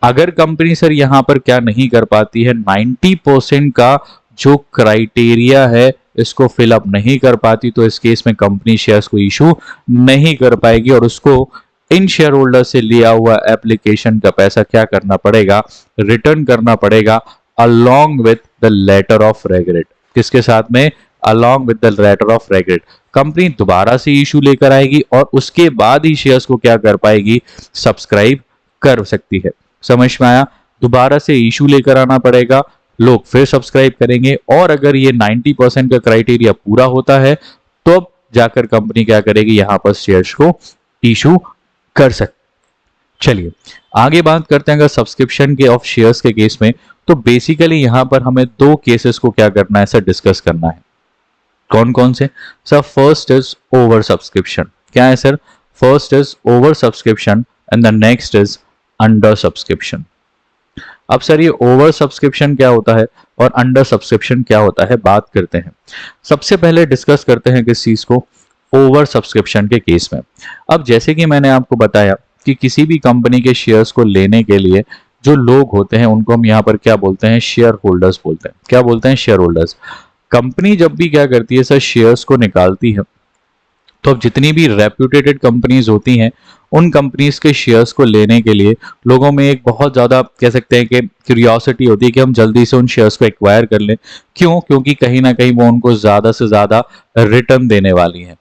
अगर कंपनी सर यहां पर क्या नहीं कर पाती है, 90% का जो क्राइटेरिया है इसको फिलअप नहीं कर पाती, तो इस केस में कंपनी शेयर्स को इशू नहीं कर पाएगी, और उसको इन शेयर होल्डर से लिया हुआ एप्लीकेशन का पैसा क्या करना पड़ेगा, रिटर्न करना पड़ेगा, along with the letter of regret. किसके साथ में, along with the letter of regret. Company दोबारा से इशू लेकर आएगी और उसके बाद ही शेयर्स को क्या कर पाएगी, सब्सक्राइब कर सकती है। समझ में आया, दोबारा से इशू लेकर आना पड़ेगा, लोग फिर सब्सक्राइब करेंगे, और अगर ये 90% का क्राइटेरिया पूरा होता है तो जाकर कंपनी क्या करेगी, यहां पर शेयर्स को इशू कर सकती। चलिए आगे बात करते हैं अगर सब्सक्रिप्शन के ऑफ शेयर्स के केस में, तो बेसिकली यहाँ पर हमें दो केसेस को क्या करना है सर, डिस्कस करना है। कौन कौन से sir? First is over subscription. क्या है sir? First is over subscription and the next is under subscription. अब सर ये ओवर सब्सक्रिप्शन क्या होता है और अंडर सब्सक्रिप्शन क्या होता है, बात करते हैं। सबसे पहले डिस्कस करते हैं किस चीज को, ओवर सब्सक्रिप्शन के केस में। अब जैसे कि मैंने आपको बताया कि किसी भी कंपनी के शेयर्स को लेने के लिए जो लोग होते हैं उनको हम यहाँ पर क्या बोलते हैं, शेयर होल्डर्स बोलते हैं। क्या बोलते हैं? Share holders. कंपनी जब भी क्या करती है सर, शेयर्स को निकालती है, तो अब जितनी भी रेप्यूटेटेड कंपनीज होती हैं उन कंपनीज के शेयर्स को लेने के लिए लोगों में एक बहुत ज़्यादा कह सकते हैं कि क्यूरियोसिटी होती है कि हम जल्दी से उन शेयर्स को एक्वायर कर लें। क्यों? क्योंकि कहीं ना कहीं वो उनको ज़्यादा से ज़्यादा रिटर्न देने वाली है।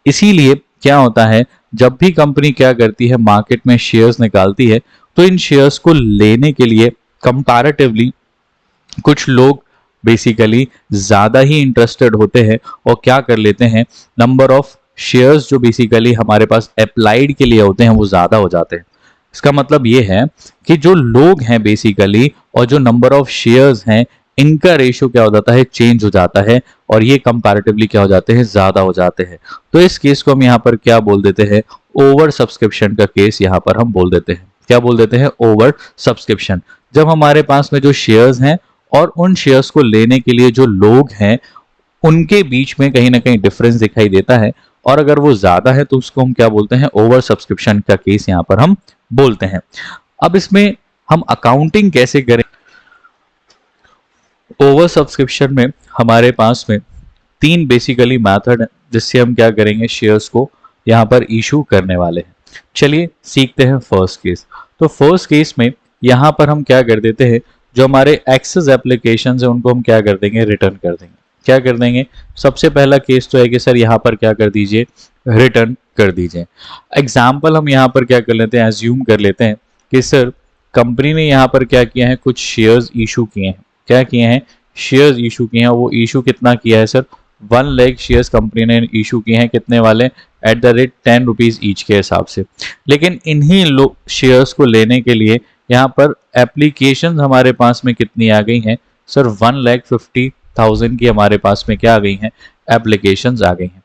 इसीलिए क्या होता है, जब भी कंपनी क्या करती है, मार्केट में शेयर्स निकालती है, तो इन शेयर्स को लेने के लिए कंपैरेटिवली कुछ लोग बेसिकली ज्यादा ही इंटरेस्टेड होते हैं और क्या कर लेते हैं, नंबर ऑफ शेयर्स जो बेसिकली हमारे पास अप्लाइड के लिए होते हैं वो ज्यादा हो जाते हैं। इसका मतलब ये है कि जो लोग हैं बेसिकली और जो नंबर ऑफ शेयर्स हैं, इनका रेशियो क्या हो जाता है, चेंज हो जाता है और ये कंपैरेटिवली क्या हो जाते हैं, ज्यादा हो जाते हैं। तो इस केस को हम यहाँ पर क्या बोल देते हैं, ओवर सब्सक्रिप्शन का केस यहाँ पर हम बोल देते हैं। क्या बोल देते हैं? Over subscription. जब हमारे पास में जो शेयर्स हैं और उन शेयर्स को लेने के लिए जो लोग हैं उनके बीच में कहीं ना कहीं डिफरेंस दिखाई देता है, और अगर वो ज्यादा है तो उसको हम क्या बोलते हैं, ओवर सब्सक्रिप्शन का केस यहां पर हम बोलते हैं। अब इसमें हम अकाउंटिंग कैसे करें? ओवर सब्सक्रिप्शन में हमारे पास में तीन बेसिकली मेथड है जिससे हम क्या करेंगे, शेयर्स को यहां पर इशू करने वाले हैं। चलिए सीखते हैं फर्स्ट केस। तो फर्स्ट केस में यहां पर हम क्या कर देते हैं, जो हमारे एक्सेस एप्लीकेशन है उनको हम क्या कर देंगे, रिटर्न कर देंगे। क्या कर देंगे? सबसे पहला केस तो है कि सर यहाँ पर क्या कर दीजिए, रिटर्न कर दीजिए। एग्जाम्पल हम यहाँ पर क्या कर लेते हैं, एज्यूम कर लेते हैं कि सर कंपनी ने यहाँ पर क्या किया है, कुछ शेयर्स इशू किए हैं। क्या किए हैं? शेयर्स इशू किए हैं। वो इशू कितना किया है सर? 1 लाख शेयर्स कंपनी ने इशू किए हैं। कितने वाले? At the rate 10 rupees each के हिसाब से। लेकिन इन्हीं शेयर्स को लेने के लिए यहाँ पर एप्लीकेशन हमारे पास में कितनी आ गई हैं सर? 1,50,000 की हमारे पास में क्या आ गई हैं, एप्लीकेशंस आ गई हैं।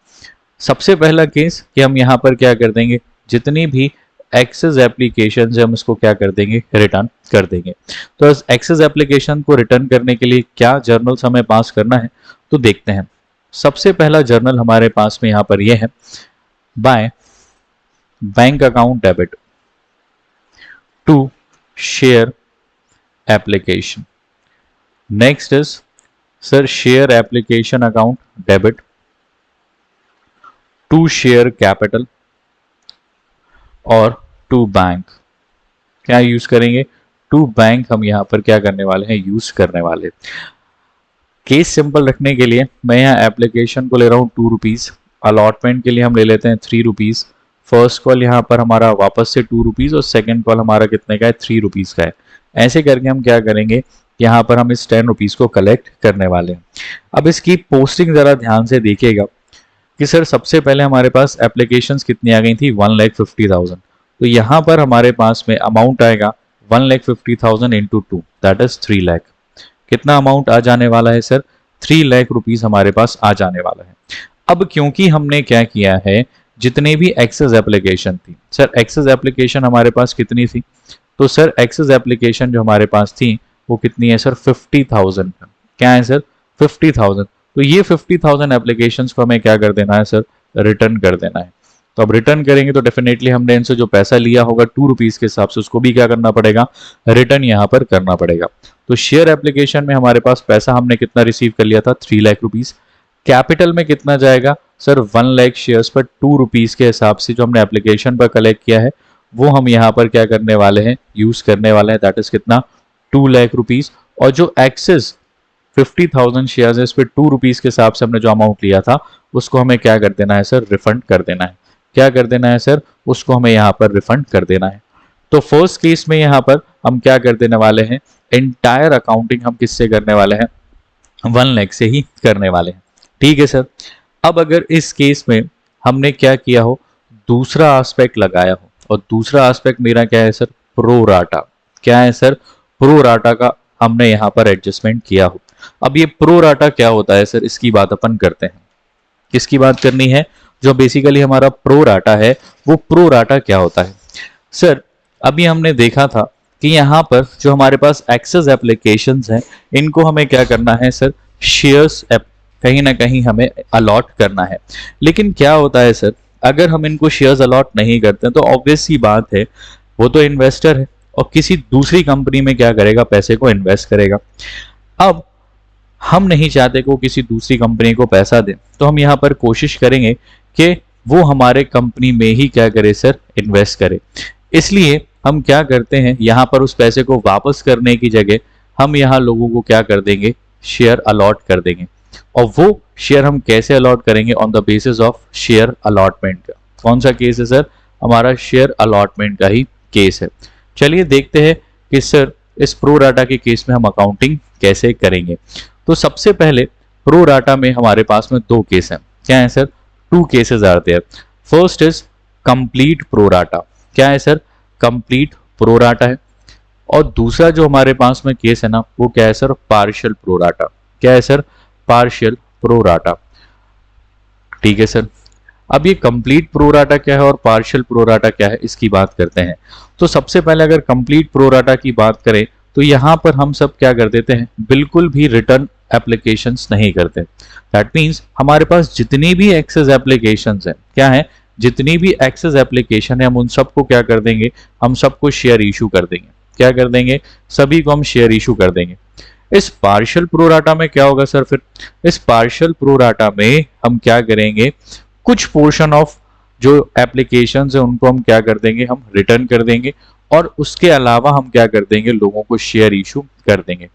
सबसे पहला केस कि हम यहाँ पर क्या कर देंगे, जितनी भी एक्सेस एप्लीकेशन है हम इसको क्या कर देंगे, रिटर्न कर देंगे। तो इस एक्सेस एप्लीकेशन को रिटर्न करने के लिए क्या जर्नल्स हमें पास करना है, तो देखते हैं। सबसे पहला जर्नल हमारे पास में यहाँ पर यह है, by bank account debit to share application. Next is sir share application account debit to share capital और टू बैंक। क्या यूज करेंगे? टू बैंक हम यहां पर क्या करने वाले हैं, यूज करने वाले। केस सिंपल रखने के लिए मैं यहाँ एप्लीकेशन को ले रहा हूँ 2 रुपीज, अलॉटमेंट के लिए हम ले लेते हैं 3 रुपीज। फर्स्ट कॉल यहाँ पर हमारा वापस से 2 रुपीज और सेकेंड कॉल हमारा कितने का है, 3 रुपीज का है। ऐसे करके हम क्या करेंगे, यहाँ पर हम इस 10 रुपीज को कलेक्ट करने वाले हैं। अब इसकी पोस्टिंग जरा ध्यान से देखिएगा कि सर सबसे पहले हमारे पास एप्लीकेशंस कितनी आ गई थी, 1,50,000। तो यहाँ पर हमारे पास में अमाउंट आएगा 1,50,000 इंटू 2, दैट इज 3 लाख। कितना अमाउंट आ जाने वाला है सर? 3 लाख रुपीज हमारे पास आ जाने वाला है। अब क्योंकि हमने क्या किया है, जितने भी एक्सेस एप्लीकेशन थी, सर एक्सेस एप्लीकेशन हमारे पास कितनी थी, तो सर एक्सेस एप्लीकेशन जो हमारे पास थी वो कितनी है सर? 50,000। क्या है सर? 50,000। तो ये 50,000 एप्लीकेशंस को हमें क्या कर देना है सर? रिटर्न कर देना है। तो अब रिटर्न करेंगे तो डेफिनेटली हमने इनसे जो पैसा लिया होगा 2 रुपीज के हिसाब से उसको भी क्या करना पड़ेगा, रिटर्न यहाँ पर करना पड़ेगा। तो शेयर एप्लीकेशन में हमारे पास पैसा हमने कितना रिसीव कर लिया था, 3 लाख रुपीज। कैपिटल में कितना जाएगा सर? 1 लाख शेयर्स पर 2 रुपीज के हिसाब से जो हमने एप्लीकेशन पर कलेक्ट किया है वो हम यहाँ पर क्या करने वाले हैं, यूज करने वाले हैं। दैट इज कितना? 2 लाख रुपीज। और जो एक्सेस 50,000 शेयर्स है इस पर 2 रुपीज के हिसाब से हमने जो अमाउंट लिया था उसको हमें क्या कर देना है सर? रिफंड कर देना है। क्या कर देना है सर? उसको हमें यहाँ पर रिफंड कर देना है। तो फर्स्ट केस में यहाँ पर हम क्या कर देने वाले हैं, एंटायर अकाउंटिंग हम किससे करने वाले हैं, 1 लाख से ही करने वाले हैं। ठीक है सर। अब अगर इस केस में हमने क्या किया हो, दूसरा एस्पेक्ट लगाया हो, और दूसरा एस्पेक्ट मेरा क्या है सर? Pro rata. क्या है सर? प्रो राटा का हमने यहाँ पर एडजस्टमेंट किया हो। अब ये प्रो राटा क्या होता है सर, इसकी बात अपन करते हैं। किसकी बात करनी है? जो बेसिकली हमारा प्रो राटा है, वो प्रो राटा क्या होता है सर? अभी हमने देखा था कि यहाँ पर जो हमारे पास एक्सेस एप्लीकेशंस हैं, इनको हमें क्या करना है सर? शेयर्स कहीं ना कहीं हमें अलॉट करना है। लेकिन क्या होता है सर, अगर हम इनको शेयर्स अलॉट नहीं करते तो ऑब्वियस सी बात है, वो तो इन्वेस्टर है और किसी दूसरी कंपनी में क्या करेगा? पैसे को इन्वेस्ट करेगा। अब हम नहीं चाहते कि वो किसी दूसरी कंपनी को पैसा दे, तो हम यहाँ पर कोशिश करेंगे कि वो हमारे कंपनी में ही क्या करे सर? इन्वेस्ट करे। इसलिए हम क्या करते हैं, यहाँ पर उस पैसे को वापस करने की जगह हम यहाँ लोगों को क्या कर देंगे? शेयर अलॉट कर देंगे। और वो शेयर हम कैसे अलॉट करेंगे? On the basis of share allotment का। कौन सा केस है सर? हमारा शेयर अलॉटमेंट का ही केस है। चलिए देखते हैं कि सर इस प्रो राटा के केस में हम अकाउंटिंग कैसे करेंगे। तो सबसे पहले प्रो राटा में हमारे पास में दो केस हैं। क्या है sir? Two cases are there. First is complete pro rata. क्या है सर? कंप्लीट प्रो राटा है। और दूसरा जो हमारे पास में केस है ना, वो क्या है सर? Partial pro rata. क्या है सर? Partial pro rata. ठीक है सर। अब ये कंप्लीट प्रो राटा क्या है और पार्शियल प्रो राटा क्या है, इसकी बात करते हैं। तो सबसे पहले अगर कंप्लीट प्रो राटा की बात करें तो यहाँ पर हम सब क्या कर देते हैं? बिल्कुल भी रिटर्न एप्लीकेशंस नहीं करते। दैट मीन्स हमारे पास जितनी भी एक्सेस एप्लीकेशंस हैं, क्या है? जितनी भी एक्सेस एप्लीकेशन है, हम उन सबको क्या कर देंगे? हम सबको शेयर इशू कर देंगे। क्या कर देंगे? सभी को हम शेयर इशू कर देंगे। इस पार्शियल प्रो राटा में क्या होगा सर? फिर इस पार्शियल प्रो राटा में हम क्या करेंगे? कुछ पोर्शन ऑफ जो एप्लीकेशंस है उनको हम क्या कर देंगे? हम रिटर्न कर देंगे। और उसके अलावा हम क्या कर देंगे? लोगों को शेयर इशू कर देंगे।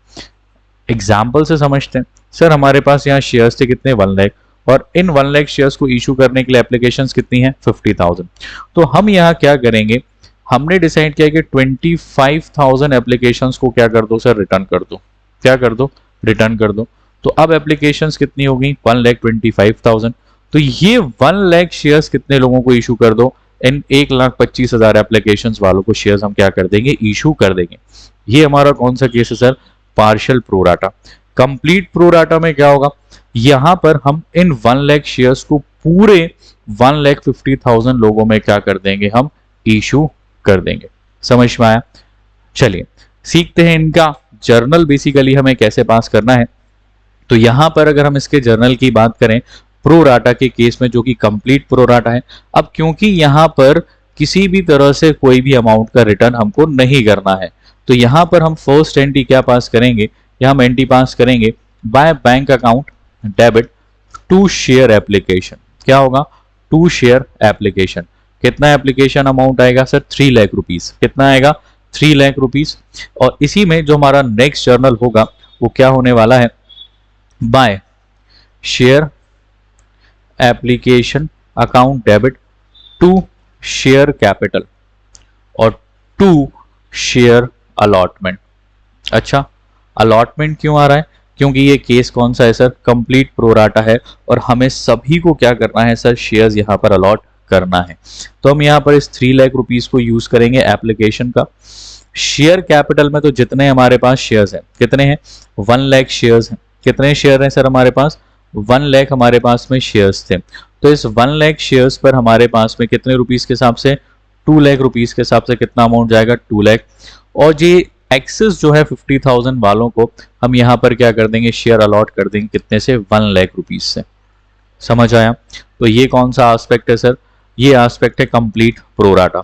एग्जाम्पल से समझते हैं। सर हमारे पास यहाँ शेयर्स थे कितने? 1 लाख। और इन 1 लाख शेयर्स को इशू करने के लिए एप्लीकेशंस कितनी हैं? 50,000। तो हम यहाँ क्या करेंगे? हमने डिसाइड किया कि 25,000 एप्लीकेशंस को क्या कर दो सर? रिटर्न कर दो। क्या कर दो? रिटर्न कर दो। तो अब एप्लीकेशंस कितनी हो गई? 1,25,000। तो ये 1 लाख शेयर्स कितने लोगों को इशू कर दो? इन 1,25,000 एप्लीकेशंस वालों को शेयर्स हम क्या कर देंगे? इशू कर देंगे। ये हमारा कौन सा केस है sir? Partial pro rata. Complete pro rata में क्या होगा? यहां पर हम इन 1 लाख शेयर्स को पूरे 1,50,000 लोगों में क्या कर देंगे? हम इशू कर देंगे। समझ में आया? चलिए सीखते हैं इनका जर्नल बेसिकली हमें कैसे पास करना है। तो यहां पर अगर हम इसके जर्नल की बात करें प्रो राटा के केस में, जो कि कंप्लीट प्रो राटा है, अब क्योंकि यहां पर किसी भी तरह से कोई भी अमाउंट का रिटर्न हमको नहीं करना है, तो यहां पर हम फर्स्ट एंट्री क्या पास करेंगे? यहां हम एंट्री पास करेंगे by bank account debit to share application. क्या होगा? To share application. कितना एप्लीकेशन अमाउंट आएगा सर? 3 लाख रुपीज। कितना आएगा? 3 लाख रुपीज। और इसी में जो हमारा नेक्स्ट जर्नल होगा वो क्या होने वाला है? By share application account debit to share capital और टू शेयर अलॉटमेंट। अच्छा, अलॉटमेंट क्यों आ रहा है? क्योंकि ये केस कौन सा है सर? कंप्लीट प्रो राटा है और हमें सभी को क्या करना है सर? शेयर्स यहाँ पर अलॉट करना है। तो हम यहाँ पर इस 3 लाख रुपीज को यूज करेंगे एप्लीकेशन का। शेयर कैपिटल में तो जितने हमारे पास शेयर्स हैं, कितने हैं? 1 लाख शेयर्स हैं। कितने शेयर हैं सर हमारे पास? 1 लाख हमारे पास में शेयर्स थे। तो इस 1 लाख शेयर्स पर हमारे पास में कितने रुपीस के हिसाब से? 2 लाख रुपीस के हिसाब से कितना अमाउंट जाएगा? 2 लाख। और ये एक्सेस जो है 50,000 वालों को हम यहाँ पर क्या कर देंगे? शेयर अलॉट कर देंगे। कितने से? 1 लाख रुपीस से। समझ आया? तो ये कौन सा एस्पेक्ट है सर? ये एस्पेक्ट है कंप्लीट प्रो राटा।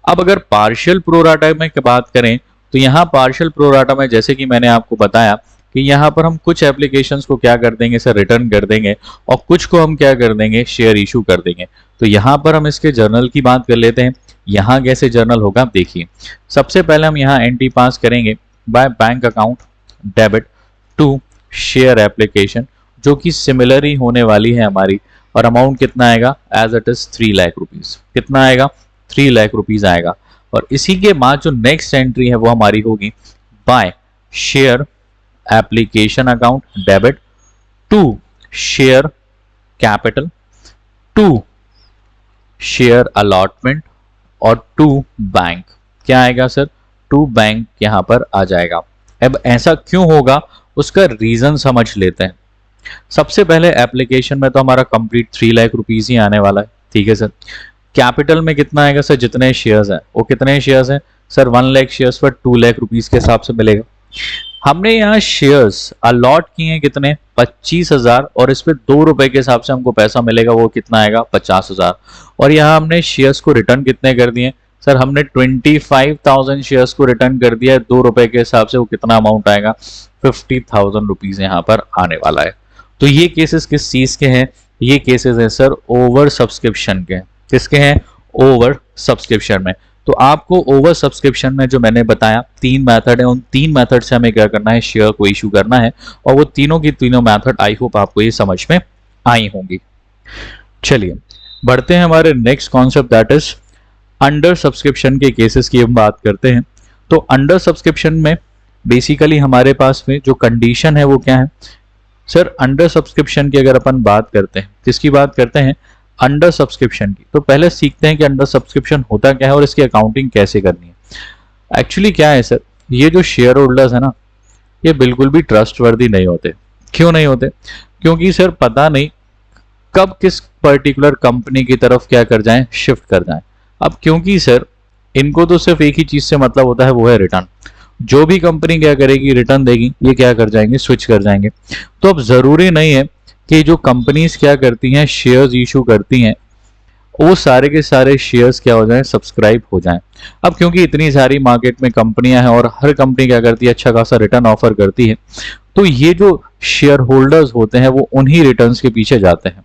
अब अगर पार्शियल प्रो राटा में बात करें तो यहाँ पार्शियल प्रो राटा में जैसे कि मैंने आपको बताया कि यहाँ पर हम कुछ एप्लीकेशंस को क्या कर देंगे सर? रिटर्न कर देंगे और कुछ को हम क्या कर देंगे? शेयर इशू कर देंगे। तो यहाँ पर हम इसके जर्नल की बात कर लेते हैं। यहाँ कैसे जर्नल होगा देखिए। सबसे पहले हम यहाँ एंट्री पास करेंगे by bank account debit to share application, जो कि सिमिलर ही होने वाली है हमारी। और अमाउंट कितना आएगा? As it is 3 lakh rupees. कितना आएगा? 3 लाख रुपीज आएगा। और इसी के बाद जो नेक्स्ट एंट्री है वो हमारी होगी by share application account debit to share capital to share allotment और टू बैंक। क्या आएगा सर? टू बैंक यहां पर आ जाएगा। अब ऐसा क्यों होगा, उसका रीजन समझ लेते हैं। सबसे पहले एप्लीकेशन में तो हमारा कंप्लीट 3 लाख रुपीज ही आने वाला है, ठीक है सर। कैपिटल में कितना आएगा सर, जितने शेयर्स हैं वो कितने शेयर्स हैं सर, 1 लाख शेयर्स पर 2 लाख रुपीज के हिसाब से मिलेगा। हमने यहाँ शेयर्स अलॉट किए हैं कितने, 25,000, और इस पे 2 रुपए के हिसाब से हमको पैसा मिलेगा, वो कितना आएगा 50,000। और यहाँ हमने शेयर्स को रिटर्न कितने कर दिए सर, हमने 25,000 शेयर्स को रिटर्न कर दिया है 2 रुपए के हिसाब से, वो कितना अमाउंट आएगा 50,000 रुपीज यहाँ पर आने वाला है। तो ये केसेस किस चीज के हैं, ये केसेस हैं सर ओवर सब्सक्रिप्शन के। किसके हैं, ओवर सब्सक्रिप्शन में। तो आपको ओवर सब्सक्रिप्शन में जो मैंने बताया 3 मेथड है, उन 3 मेथड से हमें क्या करना है, शेयर को इशू करना है। और वो तीनों की तीनों मेथड आई होप आपको ये समझ में आई होंगी। चलिए बढ़ते हैं हमारे next concept, that is under subscription के केसेस की हम बात करते हैं। तो अंडर सब्सक्रिप्शन में बेसिकली हमारे पास में जो कंडीशन है वो क्या है सर, अंडर सब्सक्रिप्शन की अगर अपन बात करते हैं, किसकी बात करते हैं, अंडर सब्सक्रिप्शन की। तो पहले सीखते हैं कि अंडर सब्सक्रिप्शन होता क्या है और इसकी अकाउंटिंग कैसे करनी है। एक्चुअली क्या है सर, ये जो शेयर होल्डर्स है ना, ये बिल्कुल भी ट्रस्टवर्दी नहीं होते। क्यों नहीं होते, क्योंकि सर पता नहीं कब किस पर्टिकुलर कंपनी की तरफ क्या कर जाएं, शिफ्ट कर जाएं। अब क्योंकि सर इनको तो सिर्फ एक ही चीज से मतलब होता है, वो है रिटर्न। जो भी कंपनी क्या करेगी, रिटर्न देगी, ये क्या कर जाएंगे, स्विच कर जाएंगे। तो अब जरूरी नहीं है कि जो कंपनीज क्या करती हैं, शेयर्स इशू करती हैं, वो सारे के सारे शेयर्स क्या हो जाएं, सब्सक्राइब हो जाएं। अब क्योंकि इतनी सारी मार्केट में कंपनियां हैं और हर कंपनी क्या करती है, अच्छा खासा रिटर्न ऑफर करती है, तो ये जो शेयर होल्डर्स होते हैं वो उन्हीं रिटर्न्स के पीछे जाते हैं,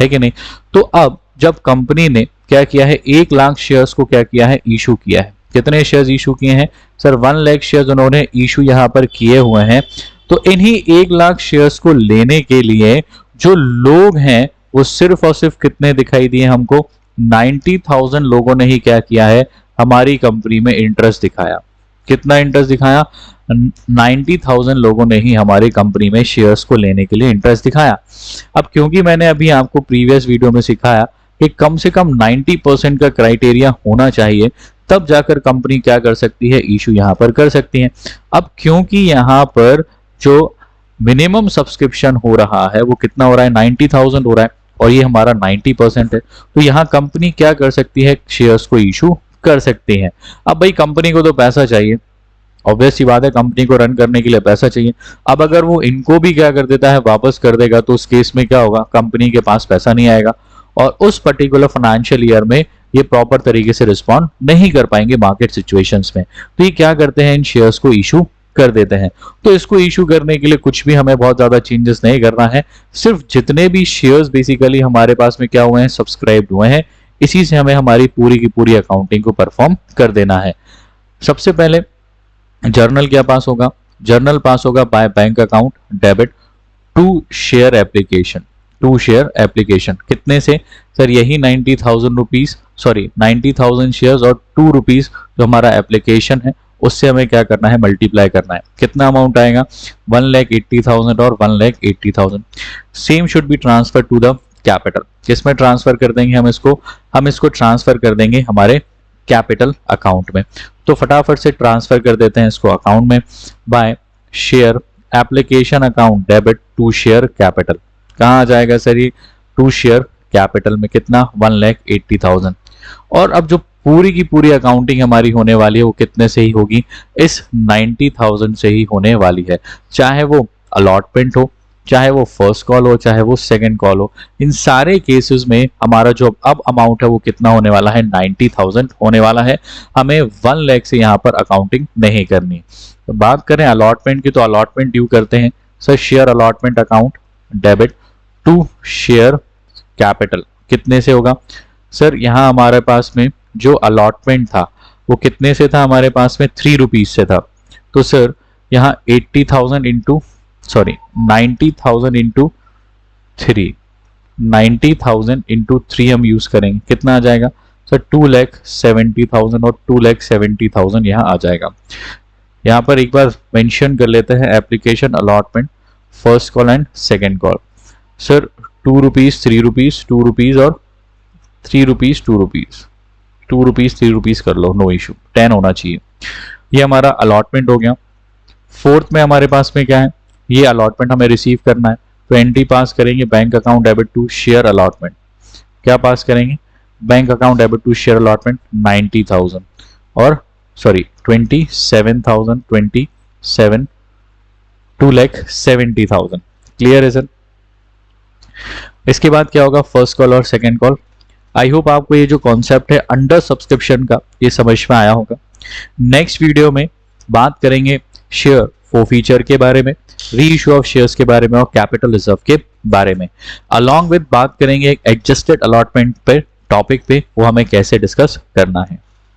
है कि नहीं। तो अब जब कंपनी ने क्या किया है, 1 लाख शेयर्स को क्या किया है, इशू किया है। कितने शेयर्स इशू किए हैं सर, 1 लाख शेयर्स उन्होंने इशू यहां पर किए हुए हैं। तो इन्हीं 1 लाख शेयर्स को लेने के लिए जो लोग हैं वो सिर्फ और सिर्फ कितने दिखाई दिए हमको, 90,000 लोगों ने ही क्या किया है, हमारी कंपनी में इंटरेस्ट दिखाया। कितना इंटरेस्ट दिखाया, 90,000 लोगों ने ही हमारी कंपनी में शेयर्स को लेने के लिए इंटरेस्ट दिखाया। अब क्योंकि मैंने अभी आपको प्रीवियस वीडियो में सिखाया कि कम से कम 90% का क्राइटेरिया होना चाहिए, तब जाकर कंपनी क्या कर सकती है, इशू यहां पर कर सकती है। अब क्योंकि यहां पर जो मिनिमम सब्सक्रिप्शन हो रहा है वो कितना हो रहा है, 90,000 हो रहा है, और ये हमारा 90% है, तो यहाँ कंपनी क्या कर सकती है, शेयर्स को इशू कर सकती है। अब भाई कंपनी को तो पैसा चाहिए, ऑब्वियस सी बात है, कंपनी को रन करने के लिए पैसा चाहिए। अब अगर वो इनको भी क्या कर देता है, वापस कर देगा, तो उस केस में क्या होगा, कंपनी के पास पैसा नहीं आएगा और उस पर्टिकुलर फाइनेंशियल ईयर में ये प्रॉपर तरीके से रिस्पॉन्ड नहीं कर पाएंगे मार्केट सिचुएशंस में। तो ये क्या करते हैं, इन शेयर्स को इशू कर देते हैं। तो इसको इशू करने के लिए कुछ भी हमें बहुत ज्यादा चेंजेस नहीं करना है, सिर्फ जितने भी शेयर्स बेसिकली हमारे पास में क्या हुए हैं, सब्सक्राइब हुए हैं, इसी से हमें हमारी पूरी की पूरी अकाउंटिंग को परफॉर्म कर देना है। सबसे पहले जर्नल क्या पास होगा, जर्नल पास होगा by bank account debit to share application. To share application कितने से सर, यही 90,000 रुपीज, सॉरी 90,000 शेयर्स और 2 रुपीज जो हमारा एप्लीकेशन है उससे हमें क्या करना है, मल्टीप्लाई करना है। कितना अमाउंट आएगा, 1,80,000 और 1,80,000। Same should be transfer to the capital. किसमें ट्रांसफर कर देंगे हम इसको ट्रांसफर कर देंगे हमारे कैपिटल अकाउंट में। तो फटाफट से ट्रांसफर कर देते हैं इसको अकाउंट में, by share application account debit to share capital. कहाँ आ जाएगा सर ये, टू शेयर कैपिटल में कितना, 1,80,000। और अब जो पूरी की पूरी अकाउंटिंग हमारी होने वाली है वो कितने से ही होगी, इस 90,000 से ही होने वाली है। चाहे वो अलॉटमेंट हो, चाहे वो फर्स्ट कॉल हो, चाहे वो सेकंड कॉल हो, इन सारे केसेस में हमारा जो अब अमाउंट है वो कितना होने वाला है, 90,000 होने वाला है। हमें 1 लाख से यहाँ पर अकाउंटिंग नहीं करनी। तो बात करें अलॉटमेंट की, तो अलॉटमेंट ड्यू करते हैं sir, share allotment account debit to share capital. कितने से होगा सर, यहाँ हमारे पास में जो अलॉटमेंट था वो कितने से था, हमारे पास में 3 रुपीज से था। तो सर यहाँ 80,000 इंटू, सॉरी 90,000 इंटू 3, 90,000 इंटू 3 हम यूज करेंगे, कितना आ जाएगा सर, 2,70,000 और 2,70,000 यहाँ आ जाएगा। यहाँ पर एक बार मेंशन कर लेते हैं application allotment first call and second call. Sir 2 rupees, 3 rupees, 2 rupees और 3 रुपीज, 2 रुपीज, 2 रुपीज 3 रुपीज कर लो, नो इशू, 10 होना चाहिए। ये हमारा अलॉटमेंट हो गया। फोर्थ में हमारे पास में क्या है, ये अलॉटमेंट हमें रिसीव करना है, तो एंट्री पास करेंगे bank account debit to share allotment. क्या पास करेंगे, bank account debit to share allotment 90,000 और सॉरी 27,000, 27 2,70,000। क्लियर है सर। इसके बाद क्या होगा, फर्स्ट कॉल और सेकंड कॉल। आई होप आपको ये जो कॉन्सेप्ट है अंडर सब्सक्रिप्शन का ये समझ में आया होगा। नेक्स्ट वीडियो में बात करेंगे शेयर फीचर के बारे में, री इशू ऑफ शेयर्स के बारे में और कैपिटल रिजर्व के बारे में। अलॉन्ग विद बात करेंगे एक एडजस्टेड अलॉटमेंट पे टॉपिक पे, वो हमें कैसे डिस्कस करना है।